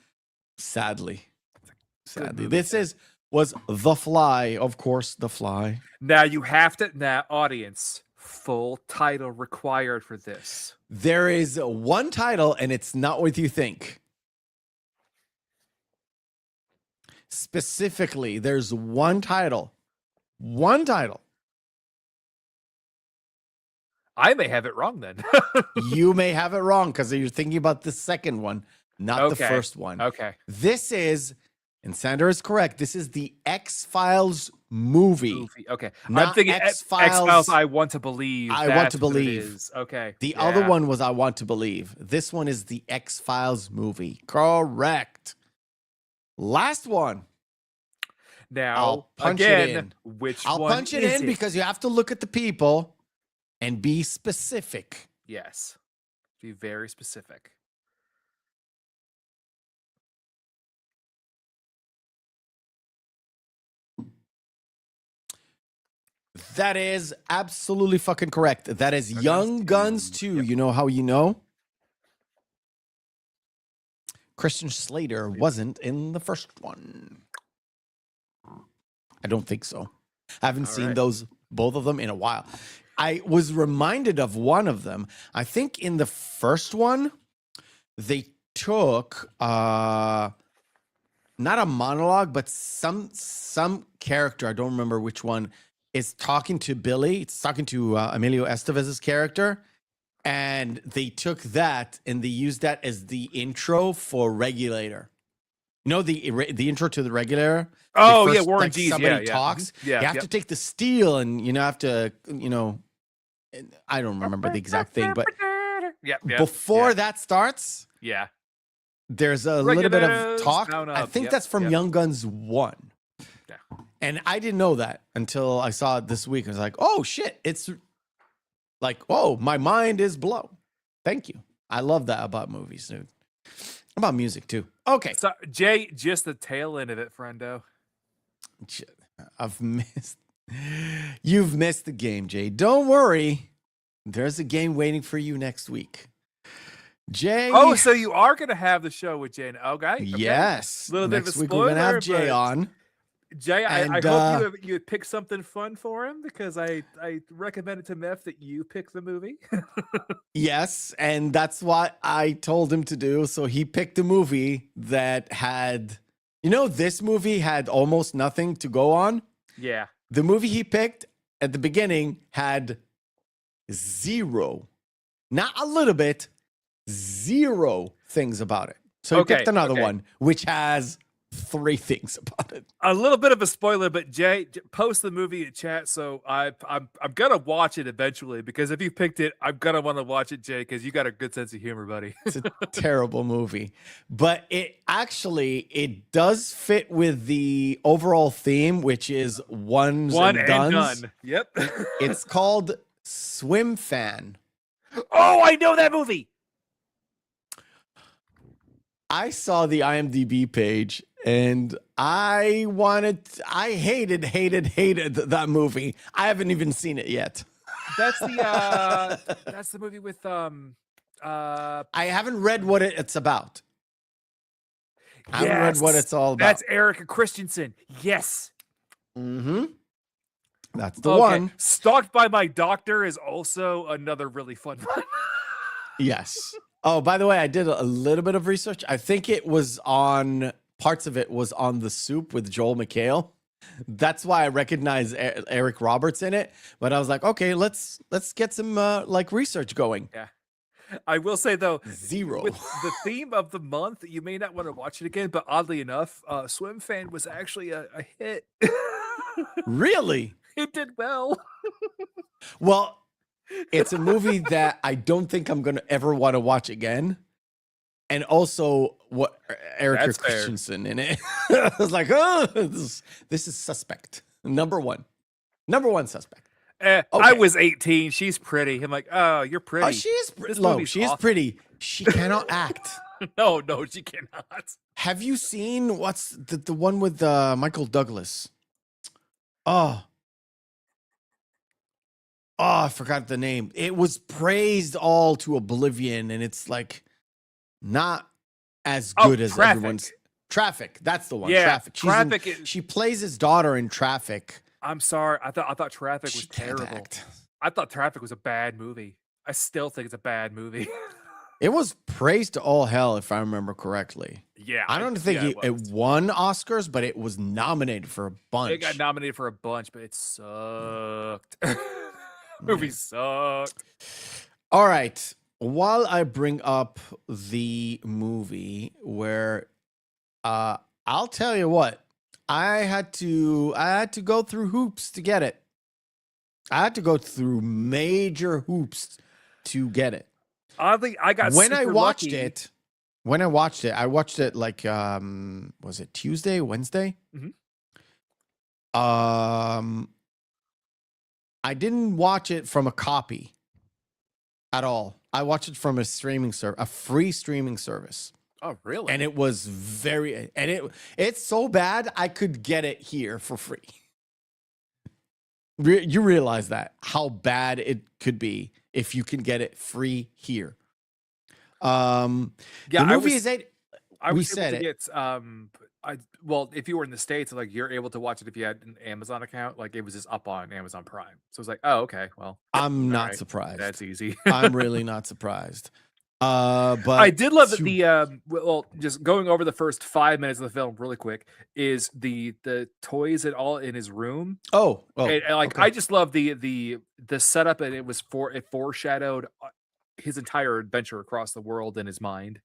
sadly, this was The Fly. Of course, The Fly. Now you have to... Now, audience, full title required for this. There is one title, and it's not what you think. Specifically, there's one title. One title. I may have it wrong then. You may have it wrong because you're thinking about the second one, not the first one. Okay. This is, and Sandra is correct, this is the X-Files movie. Okay. Not I'm thinking X-Files I Want to Believe. I Want to Believe. Okay. The other one was I Want to Believe. This one is the X-Files movie. Correct. Last one. Now, I'll punch again, it in. I'll punch it in because you have to look at the people and be specific. Yes. Be very specific. That is absolutely fucking correct. That is Young Guns 2. Yep. You know how you know? Christian Slater wasn't in the first one. I don't think so. I haven't seen both of them in a while. I was reminded of one of them. I think in the first one, they took not a monologue, but some character, I don't remember which one, is talking to Billy. It's talking to Emilio Estevez's character. And they took that and they used that as the intro for Regulator. You know the intro to the regular. Oh the yeah, first, Warren like, G's. somebody Yeah, talks. Yeah, you have to take the steel, and have to I don't remember the exact thing, but before that starts, there's a little bit of talk. I think that's from Young Guns 1. Yeah. And I didn't know that until I saw it this week. I was like, oh shit, it's like, oh, my mind is blown. Thank you. I love that about movies, dude. About music too. Okay. So Jay, just the tail end of it, friendo. You've missed the game, Jay. Don't worry. There's a game waiting for you next week. Jay. Oh, so you are going to have the show with Jay. Okay. Yes. Little next bit of a week spoiler, we're going to have Jay on. Jay, And, I hope you had picked something fun for him, because I recommended to Meph that you pick the movie. Yes, and that's what I told him to do. So he picked a movie that had, this movie had almost nothing to go on. Yeah. The movie he picked at the beginning had 0, not a little bit, 0 things about it. So he picked another one, which has 3 things about it. A little bit of a spoiler, but Jay, post the movie in chat. So I'm gonna watch it eventually, because if you picked it, I'm gonna want to watch it, Jay, because you got a good sense of humor, buddy. It's a terrible movie, but it does fit with the overall theme, which is one and done. Yep. It's called Swim Fan. Oh, I know that movie. I saw the IMDb page and I hated that movie. I haven't even seen it yet. That's the movie with I haven't read what it's about. I haven't read what it's all about. That's Erica Christensen. Yes. Mm-hmm. That's the one. Stalked by My Doctor is also another really fun one. Yes. Oh, by the way, I did a little bit of research. I think parts of it was on The Soup with Joel McHale. That's why I recognize Eric Roberts in it. But I was like, okay, let's get some research going. Yeah. I will say though, 0. With the theme of the month, you may not want to watch it again, but oddly enough, Swim Fan was actually a hit. Really? It did well. Well, it's a movie that I don't think I'm going to ever want to watch again. And also what Erica Christensen in it. I was like, oh, this is suspect. Number one suspect. Okay. I was 18. She's pretty. I'm like, oh, you're pretty. Oh, she is pretty. She is pretty. She cannot act. No, she cannot. Have you seen what's the one with Michael Douglas? Oh, I forgot the name. It was praised all to oblivion, and it's like not as good as everyone's. Traffic. That's the one. Yeah, Traffic. She plays his daughter in Traffic. I'm sorry. I thought Traffic was terrible. I thought Traffic was a bad movie. I still think it's a bad movie. It was praised to all hell, if I remember correctly. Yeah. I don't think it won Oscars, but it was nominated for a bunch. It got nominated for a bunch, but it sucked. Movie sucked. All right. While I bring up the movie where I'll tell you what, I had to go through hoops to get it. I had to go through major hoops to get it. Oddly, I got when I watched lucky. it. When I watched it like was it Tuesday, Wednesday? Mm-hmm. I didn't watch it from a copy at all. I watched it from a free streaming service. Oh, really? And it was it's so bad I could get it here for free. You realize that how bad it could be if you can get it free here. The movie is eight. Well, if you were in the States, like you're able to watch it if you had an Amazon account, like it was just up on Amazon Prime. So it's like, oh, okay, well, I'm not surprised. That's easy. I'm really not surprised. But I did love that just going over the first 5 minutes of the film really quick is the toys and all in his room. And okay. I just love the setup, and it foreshadowed his entire adventure across the world in his mind,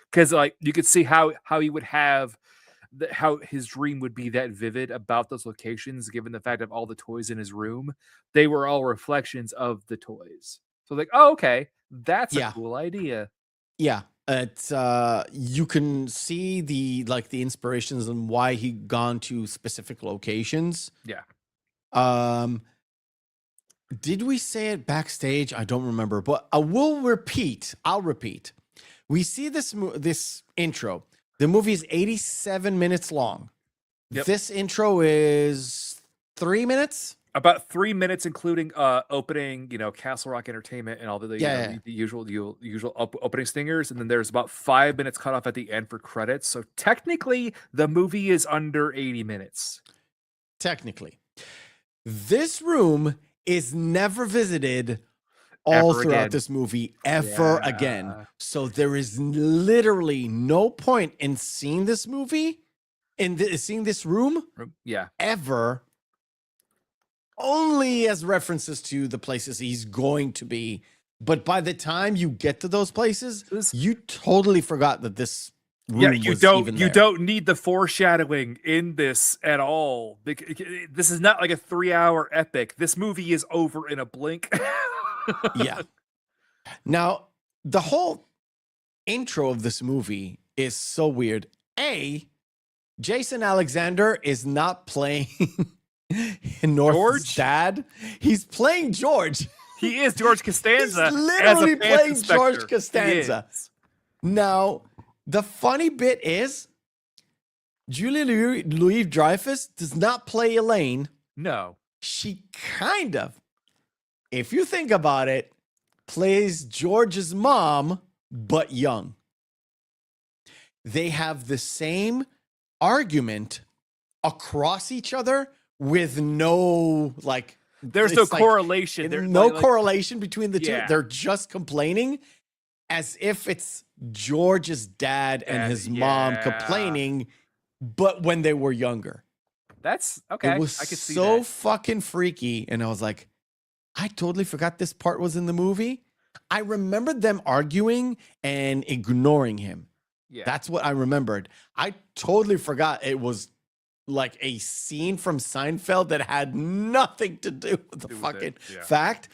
because like you could see how he would have how his dream would be that vivid about those locations, given the fact of all the toys in his room. They were all reflections of the toys. So like, oh, okay, that's a cool idea. Yeah. It's you can see the inspirations and why he gone to specific locations. Yeah. Did we say it backstage? I don't remember, but I'll repeat. We see this intro. The movie is 87 minutes long. Yep. This intro is 3 minutes. About 3 minutes, including opening, Castle Rock Entertainment and all the usual opening stingers, and then there's about 5 minutes cut off at the end for credits. So technically, the movie is under 80 minutes. Technically, this room is never visited all throughout this movie ever again. So there is literally no point in seeing this movie, seeing this room, ever. Only as references to the places he's going to be. But by the time you get to those places, you totally forgot that this room was even there. You don't need the foreshadowing in this at all. This is not like a 3-hour epic. This movie is over in a blink. Yeah. Now, the whole intro of this movie is so weird. Jason Alexander is not playing North's dad. He's playing George. He is George Costanza. He's literally playing George Costanza. Now, the funny bit is Julia Louis-Dreyfus does not play Elaine. No. She kind of, if you think about it, plays George's mom, but young. They have the same argument across each other with no, there's no correlation. There's no correlation between the two. They're just complaining as if it's George's dad and his mom complaining, but when they were younger. That's okay. It was I could see so that. fucking freaky. And I was like, I totally forgot this part was in the movie. I remembered them arguing and ignoring him. Yeah. That's what I remembered. I totally forgot it was like a scene from Seinfeld that had nothing to do with the fucking fact.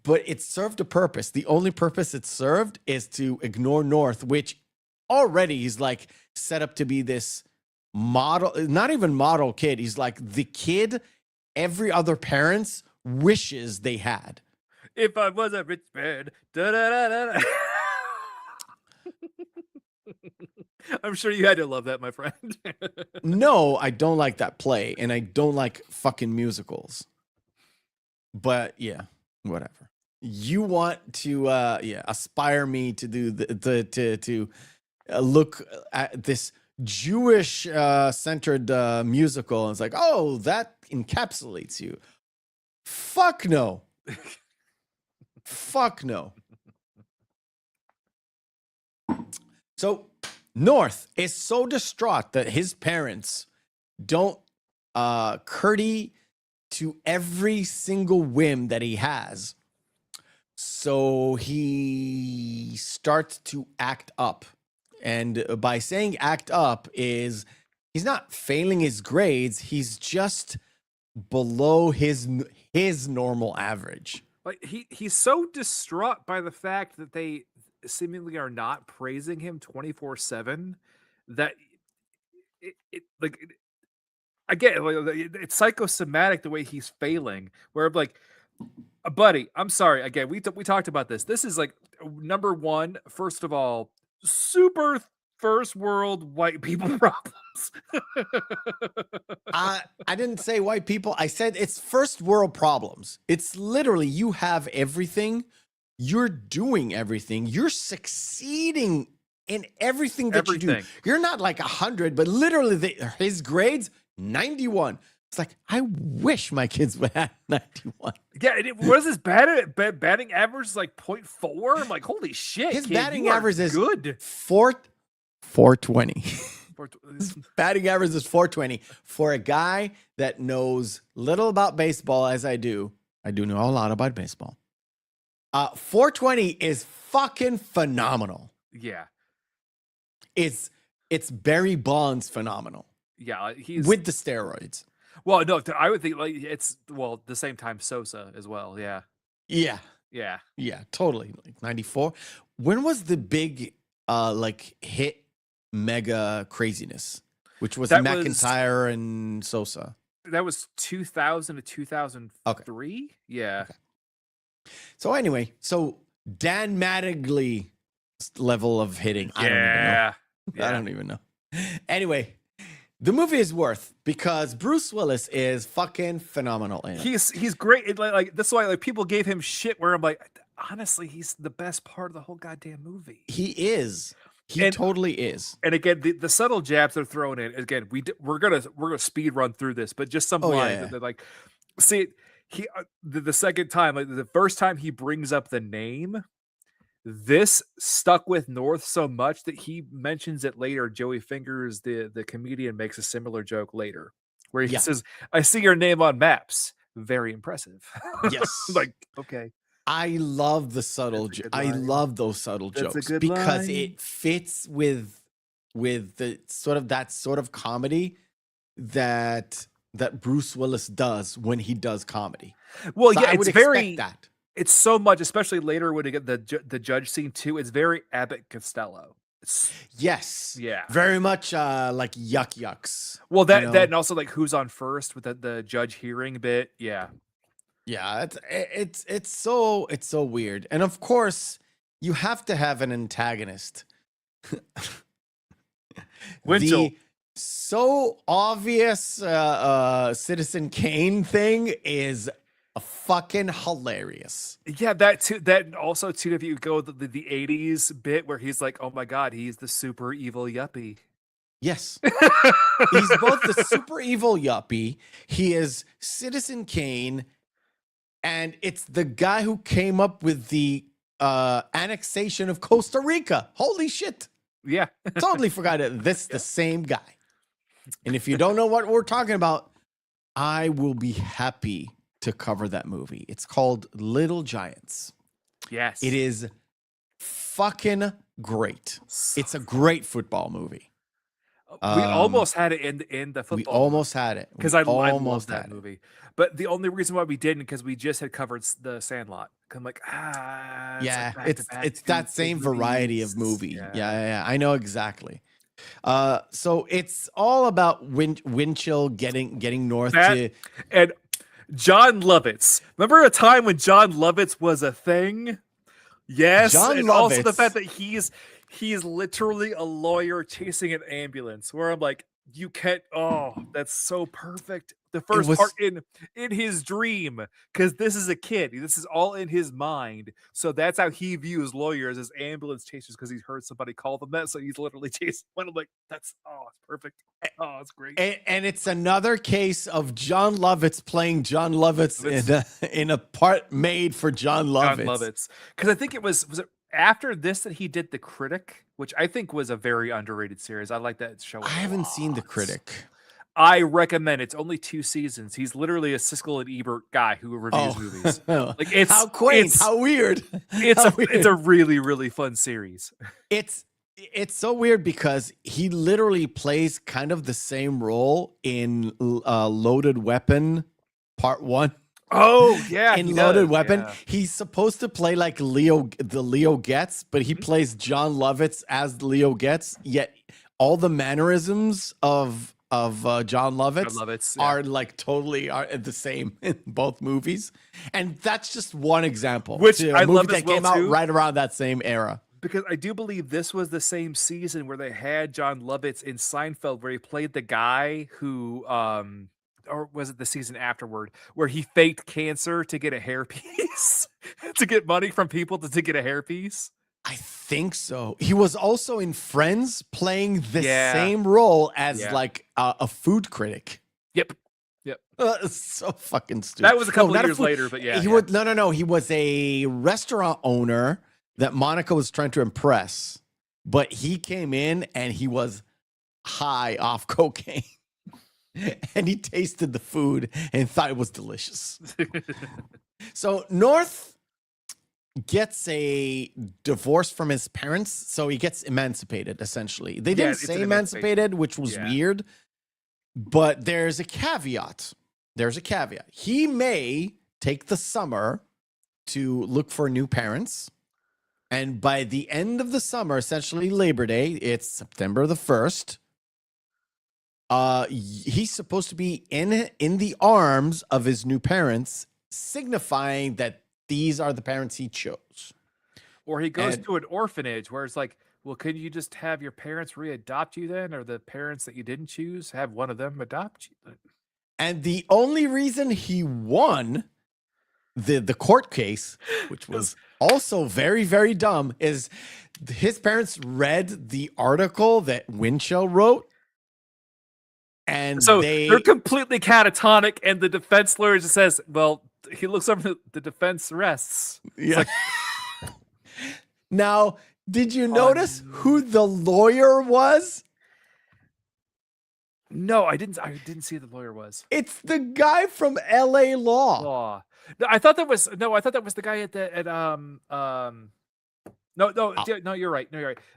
But it served a purpose. The only purpose it served is to ignore North, which already is like set up to be this model, not even model kid. He's like the kid every other parent's wishes they had. If I was a rich man, da-da-da-da-da. I'm sure you had to love that, my friend. No, I don't like that play, and I don't like fucking musicals. But yeah, whatever. You want to aspire me to do to look at this Jewish centered musical, and it's like, oh, that encapsulates you. Fuck no. Fuck no. So North is so distraught that his parents don't courtesy to every single whim that he has. So he starts to act up. And by saying act up is he's not failing his grades. He's just below his normal average. Like he's so distraught by the fact that they seemingly are not praising him 24/7 that I get it, it's psychosomatic the way he's failing, where I'm like, buddy, I'm sorry. Again, we talked about this. This is like number one, first of all, super first world white people problems. I didn't say white people. I said it's first world problems. It's literally you have everything. You're doing everything. You're succeeding in everything that you do. You're not like 100, but literally his grades, 91. It's like, I wish my kids would have 91. Yeah, what is his batting average? Is like 0.4? I'm like, holy shit. His kid, batting average is good. 420. His batting average is 420. For a guy that knows little about baseball as I do know a lot about baseball. 420 is fucking phenomenal. Yeah. It's it's Barry Bonds phenomenal. Yeah, he's with the steroids. Well, no, I would think like it's the same time Sosa as well. Yeah. Yeah, totally. Like 94. When was the big like hit mega craziness? Which was McIntyre and Sosa. That was 2000 to 2003. Okay. Yeah. Okay. So anyway, Dan Mattingly level of hitting. Yeah. I don't even know. Anyway, the movie is worth because Bruce Willis is fucking phenomenal in it. He's great. Like that's why like people gave him shit. Where I'm like, honestly, he's the best part of the whole goddamn movie. He is. He totally is. And again, the subtle jabs they're throwing in. Again, we're gonna speed run through this, but just some lines that they're like, see, the second time, like the first time he brings up the name. This stuck with North so much that he mentions it later. Joey Fingers, the comedian, makes a similar joke later where he says, I see your name on maps. Very impressive. Yes. Like, okay. I love the subtle I love those subtle jokes because it fits with the that sort of comedy that Bruce Willis does when he does comedy. Well, so yeah, I would expect that. It's so much, especially later when you get the judge scene too. It's very Abbott Costello. Yes. Yeah. Very much like yucks. Well, that and also like who's on first with the judge hearing bit. Yeah. Yeah. It's so weird. And of course, you have to have an antagonist. Winchell. The so obvious Citizen Kane thing is fucking hilarious. Yeah, that too. That also too. If you go the 80s bit where he's like, "Oh my god, he's the super evil yuppie." Yes, he's both the super evil yuppie. He is Citizen Kane, and it's the guy who came up with the annexation of Costa Rica. Holy shit! Yeah, totally forgot it. This the same guy. And if you don't know what we're talking about, I will be happy to cover that movie. It's called Little Giants. Yes. It is fucking great. It's a great football movie. We almost had it in the football. We almost had it. Because I love that movie. But the only reason why we didn't, because we just had covered The Sandlot. I'm like, yeah, it's that same variety of movie. Yeah. I know exactly. So it's all about Winchell getting North to and John Lovitz. Remember a time when John Lovitz was a thing? Yes. And also the fact that he's literally a lawyer chasing an ambulance where I'm like, you can't. Oh, that's so perfect. The first part in his dream, because this is a kid. This is all in his mind. So that's how he views lawyers as ambulance chasers because he's heard somebody call them that. So he's literally chasing one. I'm like, it's perfect. Oh, it's great. And it's another case of John Lovitz playing John Lovitz in a part made for John Lovitz. Because I think it was it after this that he did The Critic, which I think was a very underrated series. I like that show. I haven't seen The Critic. I recommend it's only 2 seasons. He's literally a Siskel and Ebert guy who reviews movies. Like it's how quaint, how weird. It's a really, really fun series. It's so weird because he literally plays kind of the same role in Loaded Weapon Part 1. Oh yeah, in Loaded Weapon, he's supposed to play like Leo Getz, but he plays John Lovitz as Leo Getz. Yet all the mannerisms of John Lovitz are like totally are the same in both movies, and that's just one example. Which a I movie love that as well came out too. right around that same era. Because I do believe this was the same season where they had John Lovitz in Seinfeld, where he played the guy who or was it the season afterward where he faked cancer to get a hairpiece to get money from people to get a hairpiece? I think so. He was also in Friends playing the same role as like a food critic. Yep. So fucking stupid. That was a couple of years later, but he would no. He was a restaurant owner that Monica was trying to impress, but he came in and he was high off cocaine. And he tasted the food and thought it was delicious. So North gets a divorce from his parents, so he gets emancipated, essentially. They didn't say emancipated, which was weird, but there's a caveat. He may take the summer to look for new parents, and by the end of the summer, essentially Labor Day, it's September the 1st, he's supposed to be in the arms of his new parents, signifying that these are the parents he chose. Or he goes to an orphanage where it's like, well, could you just have your parents readopt you then? Or the parents that you didn't choose, have one of them adopt you? And the only reason he won the court case, which was also very, very dumb, is his parents read the article that Winchell wrote. And so they're completely catatonic, and the defense lawyer just says, well, he looks over the defense rests. Yeah. Like, now, did you notice who the lawyer was? No, I didn't see who the lawyer was. It's the guy from LA Law. No, I thought that was the guy No, you're right.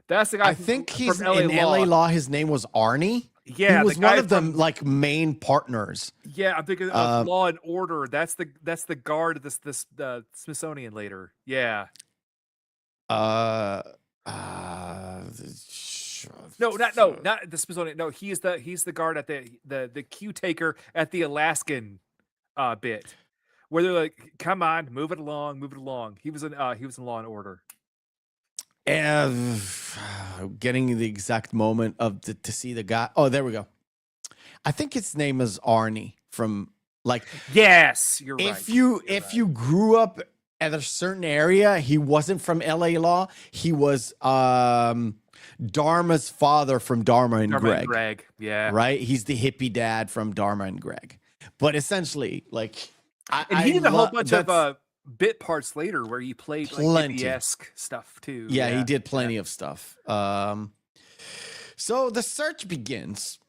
That's the guy. I think he's from LA Law. His name was Arnie. Yeah, he was one of them like main partners. Yeah, I'm thinking of Law and Order. That's the guard of this Smithsonian later. Yeah. No, not the Smithsonian. No, he's the guard at the Q taker at the Alaskan bit, where they're like, "Come on, move it along." He was in Law and Order. And getting the exact moment of to see the guy. Oh, there we go. I think his name is Arnie from like. Yes, you're right. If you grew up at a certain area, he wasn't from LA Law. He was Dharma's father from Dharma and Greg. Yeah, right. He's the hippie dad from Dharma and Greg. But essentially, like, he did a whole bunch of bit parts later where he played like hippie-esque stuff too. Yeah, he did plenty of stuff. So the search begins,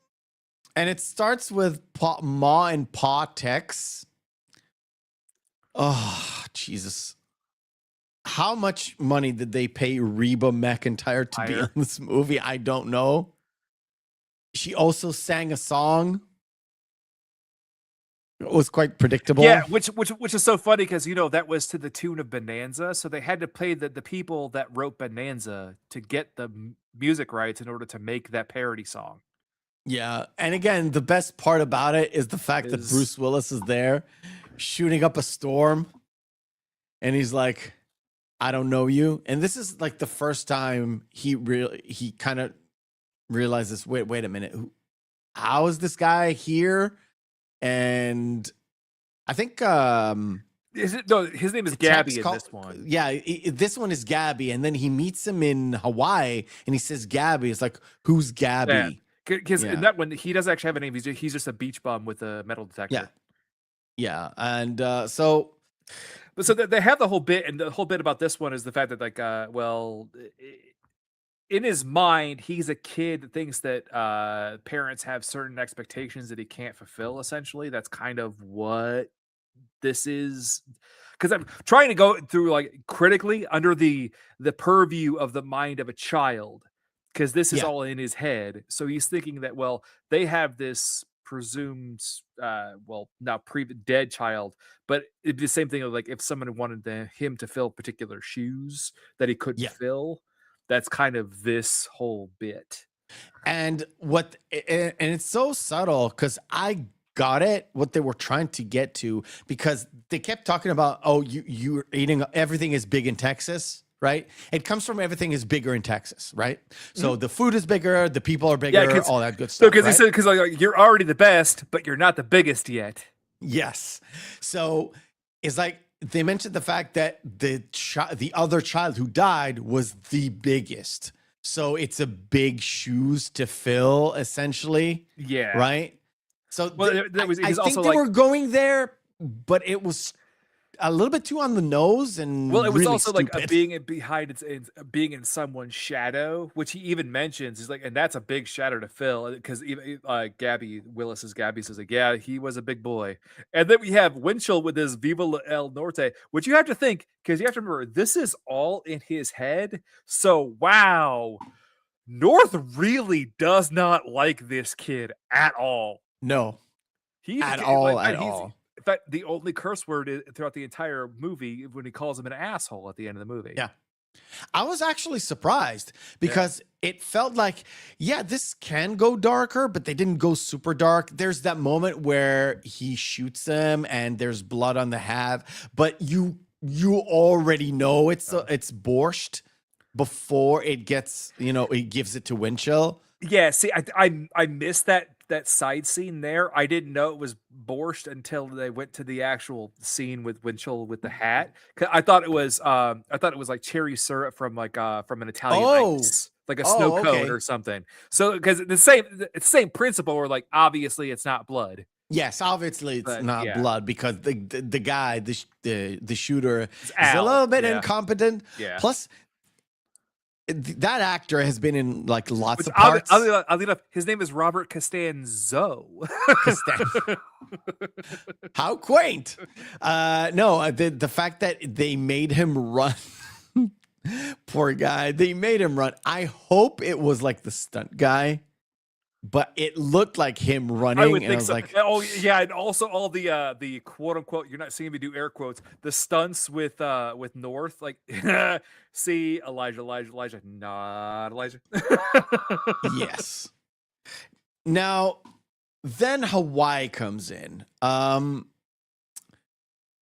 and it starts with Ma and Pa Tex. Oh, Jesus. How much money did they pay Reba McEntire to be in this movie? I don't know. She also sang a song. It was quite predictable. Yeah, which is so funny because that was to the tune of Bonanza, so they had to pay the people that wrote Bonanza to get the music rights in order to make that parody song. Yeah, and again, the best part about it is the fact that Bruce Willis is there, shooting up a storm, and he's like, "I don't know you," and this is like the first time he kind of realizes, wait a minute, how is this guy here? And I think his name is Gabby in this one. Yeah, this one is Gabby, and then he meets him in Hawaii, and he says Gabby. It's like, who's Gabby? Because in that one, he doesn't actually have a name. He's just a beach bum with a metal detector. Yeah, and But so they have the whole bit, and the whole bit about this one is the fact that in his mind, he's a kid that thinks that parents have certain expectations that he can't fulfill. Essentially, that's kind of what this is. Because I'm trying to go through like critically under the purview of the mind of a child, because this is all in his head. So he's thinking that they have this presumed now dead child, but it'd be the same thing of like if someone wanted him to fill particular shoes that he couldn't fill. That's kind of this whole bit. And it's so subtle because I got it, what they were trying to get to, because they kept talking about, you're eating, everything is big in Texas, right? It comes from everything is bigger in Texas, right? So the food is bigger, the people are bigger, all that good stuff. Because he said, like, you're already the best, but you're not the biggest yet. Yes. So it's like, they mentioned the fact that the other child who died was the biggest. So it's a big shoes to fill, essentially. Yeah. Right? So I think they were going there, but it was a little bit too on the nose, and well, it was really also stupid. like being behind it's being in someone's shadow, which he even mentions. He's like, and that's a big shadow to fill, because even Gabby says like, yeah, he was a big boy. And then we have Winchell with his Viva El Norte, which you have to think, because you have to remember this is all in his head. So wow, North really does not like this kid at all. No, he's at all. In fact, the only curse word throughout the entire movie when he calls him an asshole at the end of the movie. Yeah. I was actually surprised because it felt like, this can go darker, but they didn't go super dark. There's that moment where he shoots him and there's blood on the hat, but you already know it's borscht before it gets, it gives it to Winchell. Yeah, see, I missed that side scene there. I didn't know it was borscht until they went to the actual scene with Winchell with the hat. I thought it was like cherry syrup from an Italian ice, like a snow cone or something. So because it's the same principle. Where like obviously it's not blood. Yes, obviously it's not blood because the guy, the shooter, is a little bit incompetent. Yeah. Plus, that actor has been in like lots of parts. Oddly enough, his name is Robert Costanzo. How quaint! No, the fact that they made him run, poor guy. They made him run. I hope it was like the stunt guy, but it looked like him running. I would think I was so. like, oh yeah, and also all the quote unquote. You're not seeing me do air quotes. The stunts with North, like see Elijah, not Elijah. yes. Now, then Hawaii comes in. I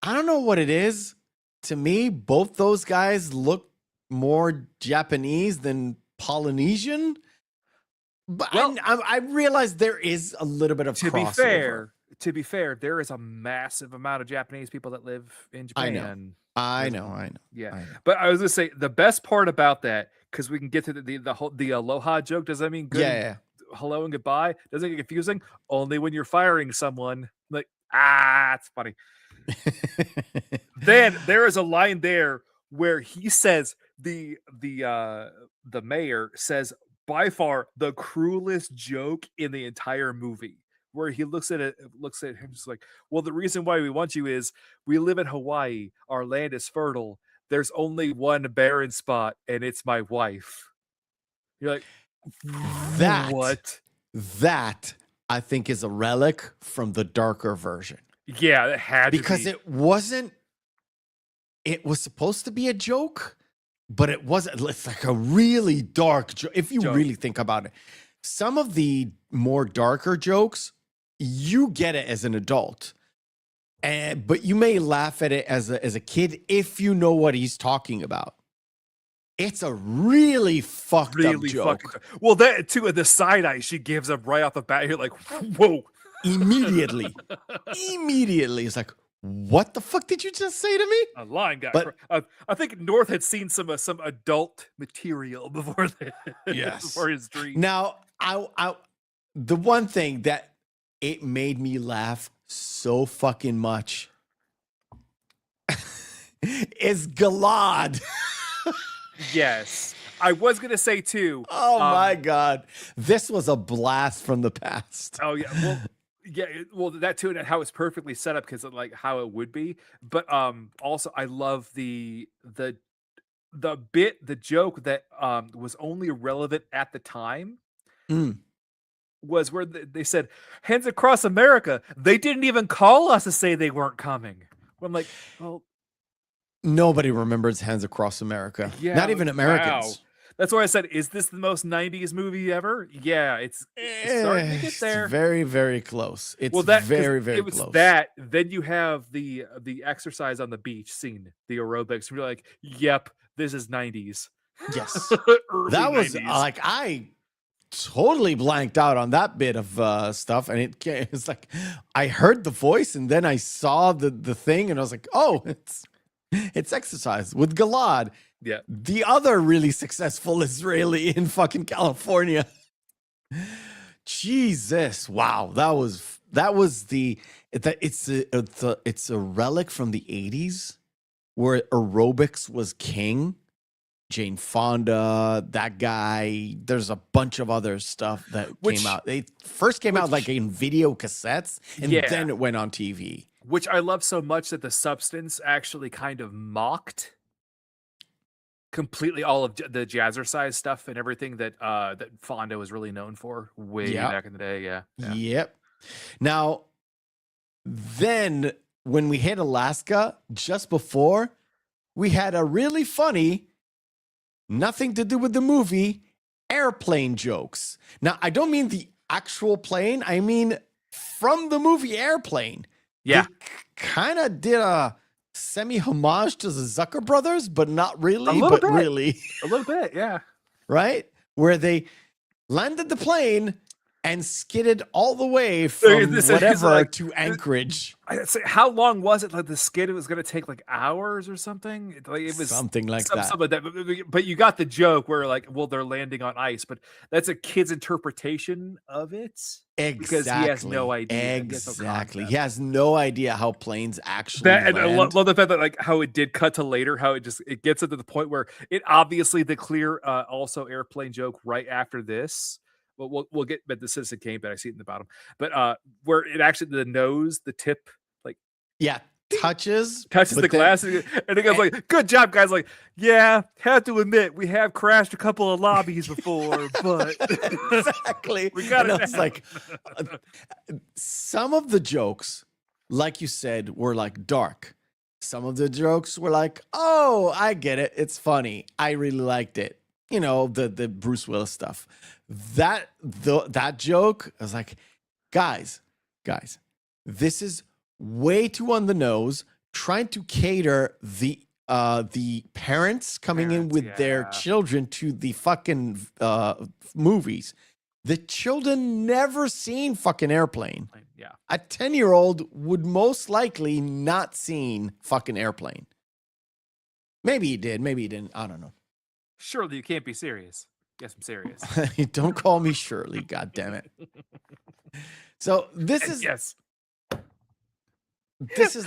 don't know what it is. To me, both those guys look more Japanese than Polynesian. But I realize there is a little bit of crossover. To be fair, there is a massive amount of Japanese people that live in Japan. I know. Yeah, I know. But I was gonna say the best part about that, because we can get to the aloha joke. Does that mean good? Yeah. Hello and goodbye. Doesn't get confusing. Only when you're firing someone. Like it's funny. Then there is a line there where he says the mayor says, by far the cruelest joke in the entire movie, where he looks at him just like, well, the reason why we want you is we live in Hawaii. Our land is fertile. There's only one barren spot, and it's my wife. You're like, what? That I think is a relic from the darker version. Yeah, it had to because be. it was supposed to be a joke, but it wasn't. It's like a really dark joke. If you really think about it, some of the more darker jokes, you get it as an adult, but you may laugh at it as a kid if you know what he's talking about. It's a really fucked up joke. Well, that too, the side eye she gives up right off the bat. You're like, whoa! Immediately, it's like, what the fuck did you just say to me? A line guy. But I think North had seen some adult material before before his dream. Now, the one thing that it made me laugh so fucking much is Gilad. Yes, I was gonna say too. Oh my god, this was a blast from the past. Oh yeah, well, that too, and how it's perfectly set up because of like how it would be. But also I love the joke that was only relevant at the time. Was where they said hands across America. They didn't even call us to say they weren't coming. I'm like, well. Nobody remembers Hands Across America. Yeah, not even Americans. Wow. That's why I said, is this the most 90s movie ever? Yeah, it's starting to get there. It's very, very close. It's very, very close. That. Then you have the exercise on the beach scene, the aerobics. And you're like, yep, this is 90s. Yes. That was 90s. Like, I totally blanked out on that bit of stuff. And it's like, I heard the voice and then I saw the thing and I was like, oh, it's exercise with Gilad. Yeah. The other really successful Israeli in fucking California. Jesus, wow, that was it's a relic from the 80s where aerobics was king. Jane Fonda, that guy. There's a bunch of other stuff that came out. They first came out like in video cassettes, and then it went on TV. Which I love so much that The Substance actually kind of mocked completely all of the jazzercise stuff and everything that that Fonda was really known for way back in the day. Yeah. Yep. Now, then when we hit Alaska, just before, we had a really funny, nothing to do with the movie, airplane jokes. Now, I don't mean the actual plane. I mean from the movie Airplane. Yeah. They kind of did a semi-homage to the Zucker brothers, but not really, but really. A little bit, yeah. Right? Where they landed the plane and skidded all the way from whatever to Anchorage. How long was it? Like the skid was going to take like hours or something. Like it was something like that. Something like that. But you got the joke where like, well, they're landing on ice, but that's a kid's interpretation of it. Exactly. Because he has no idea. Exactly. He has no idea how planes actually land. And I love the fact that like how it did cut to later, how it gets into the point where it obviously the clear also airplane joke right after this. Well, we'll get but the Citizen Kane, but I see it in the bottom. But where it actually the nose, the tip, like touches the glass, and it goes like, "Good job, guys!" Like, yeah, have to admit we have crashed a couple of lobbies before, but exactly, we got it. It's like some of the jokes, like you said, were like dark. Some of the jokes were like, "Oh, I get it. It's funny. I really liked it." You know, the Bruce Willis stuff. That joke, I was like, guys, this is way too on the nose, trying to cater the parents coming in with their children to the fucking movies. The children never seen fucking Airplane. Yeah. A 10-year-old would most likely not seen fucking Airplane. Maybe he did, maybe he didn't. I don't know. Surely you can't be serious. Yes, I'm serious. Don't call me Shirley, God damn it. So this is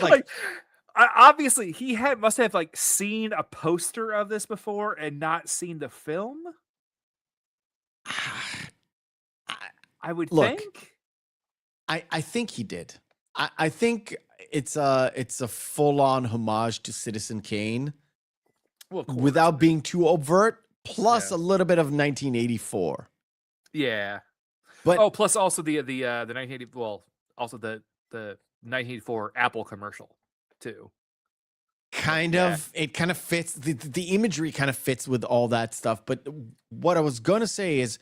like obviously he must have like seen a poster of this before and not seen the film. I would think. I think he did. I think it's a full-on homage to Citizen Kane. Well, without being too overt, plus a little bit of 1984. Yeah, but plus also the 1980. Well, also the 1984 Apple commercial too. Kind of, it kind of fits. The imagery kind of fits with all that stuff. But what I was gonna say is,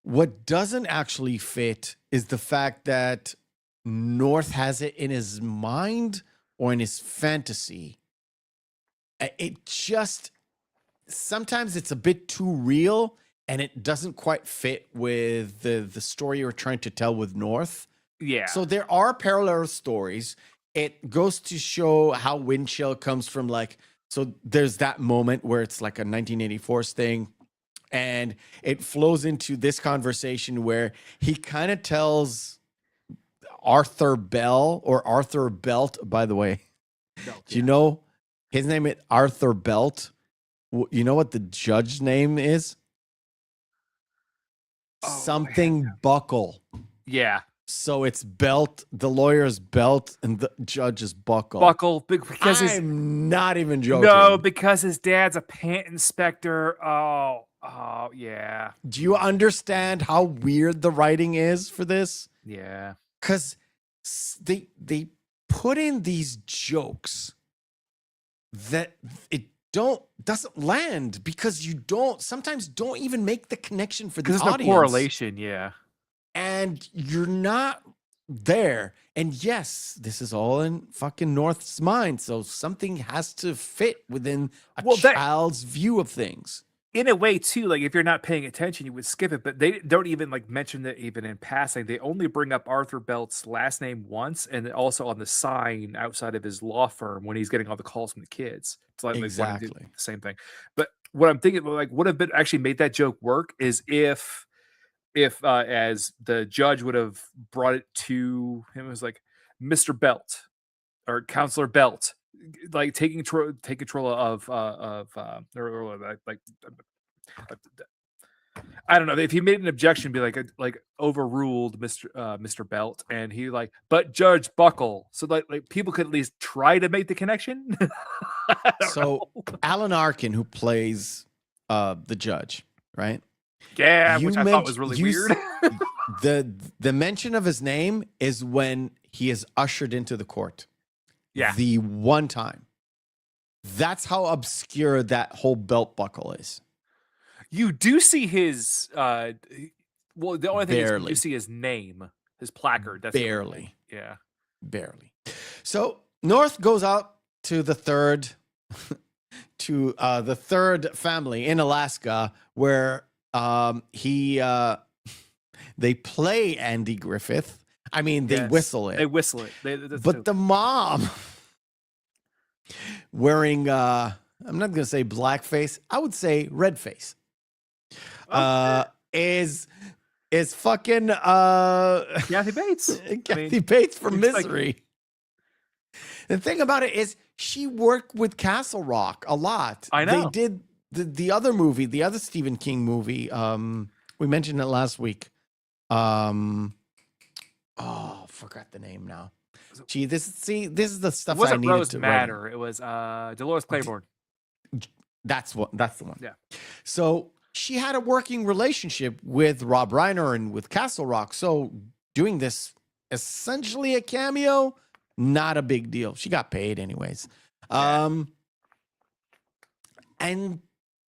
what doesn't actually fit is the fact that North has it in his mind or in his fantasy. It just, sometimes it's a bit too real and it doesn't quite fit with the story you're trying to tell with North. Yeah. So there are parallel stories. It goes to show how Windchill comes from like, so there's that moment where it's like a 1984 thing and it flows into this conversation where he kind of tells Arthur Bell or Arthur Belt, by the way, do you know his name is Arthur Belt? You know what the judge's name is? Buckle. Yeah. So it's Belt, the lawyer's Belt, and the judge's Buckle. Buckle, because I'm not even joking. No, because his dad's a paint inspector. Oh, yeah. Do you understand how weird the writing is for this? Yeah. Because they put in these jokes that it doesn't land because you sometimes don't even make the connection for the audience. There's no correlation, yeah. And you're not there. And yes, this is all in fucking North's mind. So something has to fit within a child's view of things. In a way, too, like if you're not paying attention, you would skip it. But they don't even like mention that even in passing. They only bring up Arthur Belt's last name once, and also on the sign outside of his law firm when he's getting all the calls from the kids. It's like exactly the same thing. But what I'm thinking, like, would have been actually made that joke work is if if as the judge would have brought it to him, it was like, Mr. Belt or Counselor Belt, like take control of like I don't know if he made an objection, be like overruled Mr. Belt, and he like, but Judge Buckle, so like people could at least try to make the connection. So Alan Arkin, who plays the judge, right? Yeah, which I thought was really weird. The mention of his name is when he is ushered into the court. Yeah, the one time. That's how obscure that whole belt buckle is. You do see his the only thing is Barely. you see his name, his placard. That's barely. Yeah. Barely. So North goes out to the third family in Alaska where they play Andy Griffith. I mean, they whistle it. They whistle it. But the mom wearing I'm not gonna say blackface, I would say red face. Is fucking Kathy Bates. Kathy Bates from Misery. Like, the thing about it is she worked with Castle Rock a lot. I know. They did the other movie, the other Stephen King movie. We mentioned it last week. Forgot the name now. Gee, this is the stuff it wasn't I needed Rose to Madder. write. It was Dolores Claiborne. That's the one. Yeah. So she had a working relationship with Rob Reiner and with Castle Rock. So doing this essentially a cameo, not a big deal. She got paid anyways. And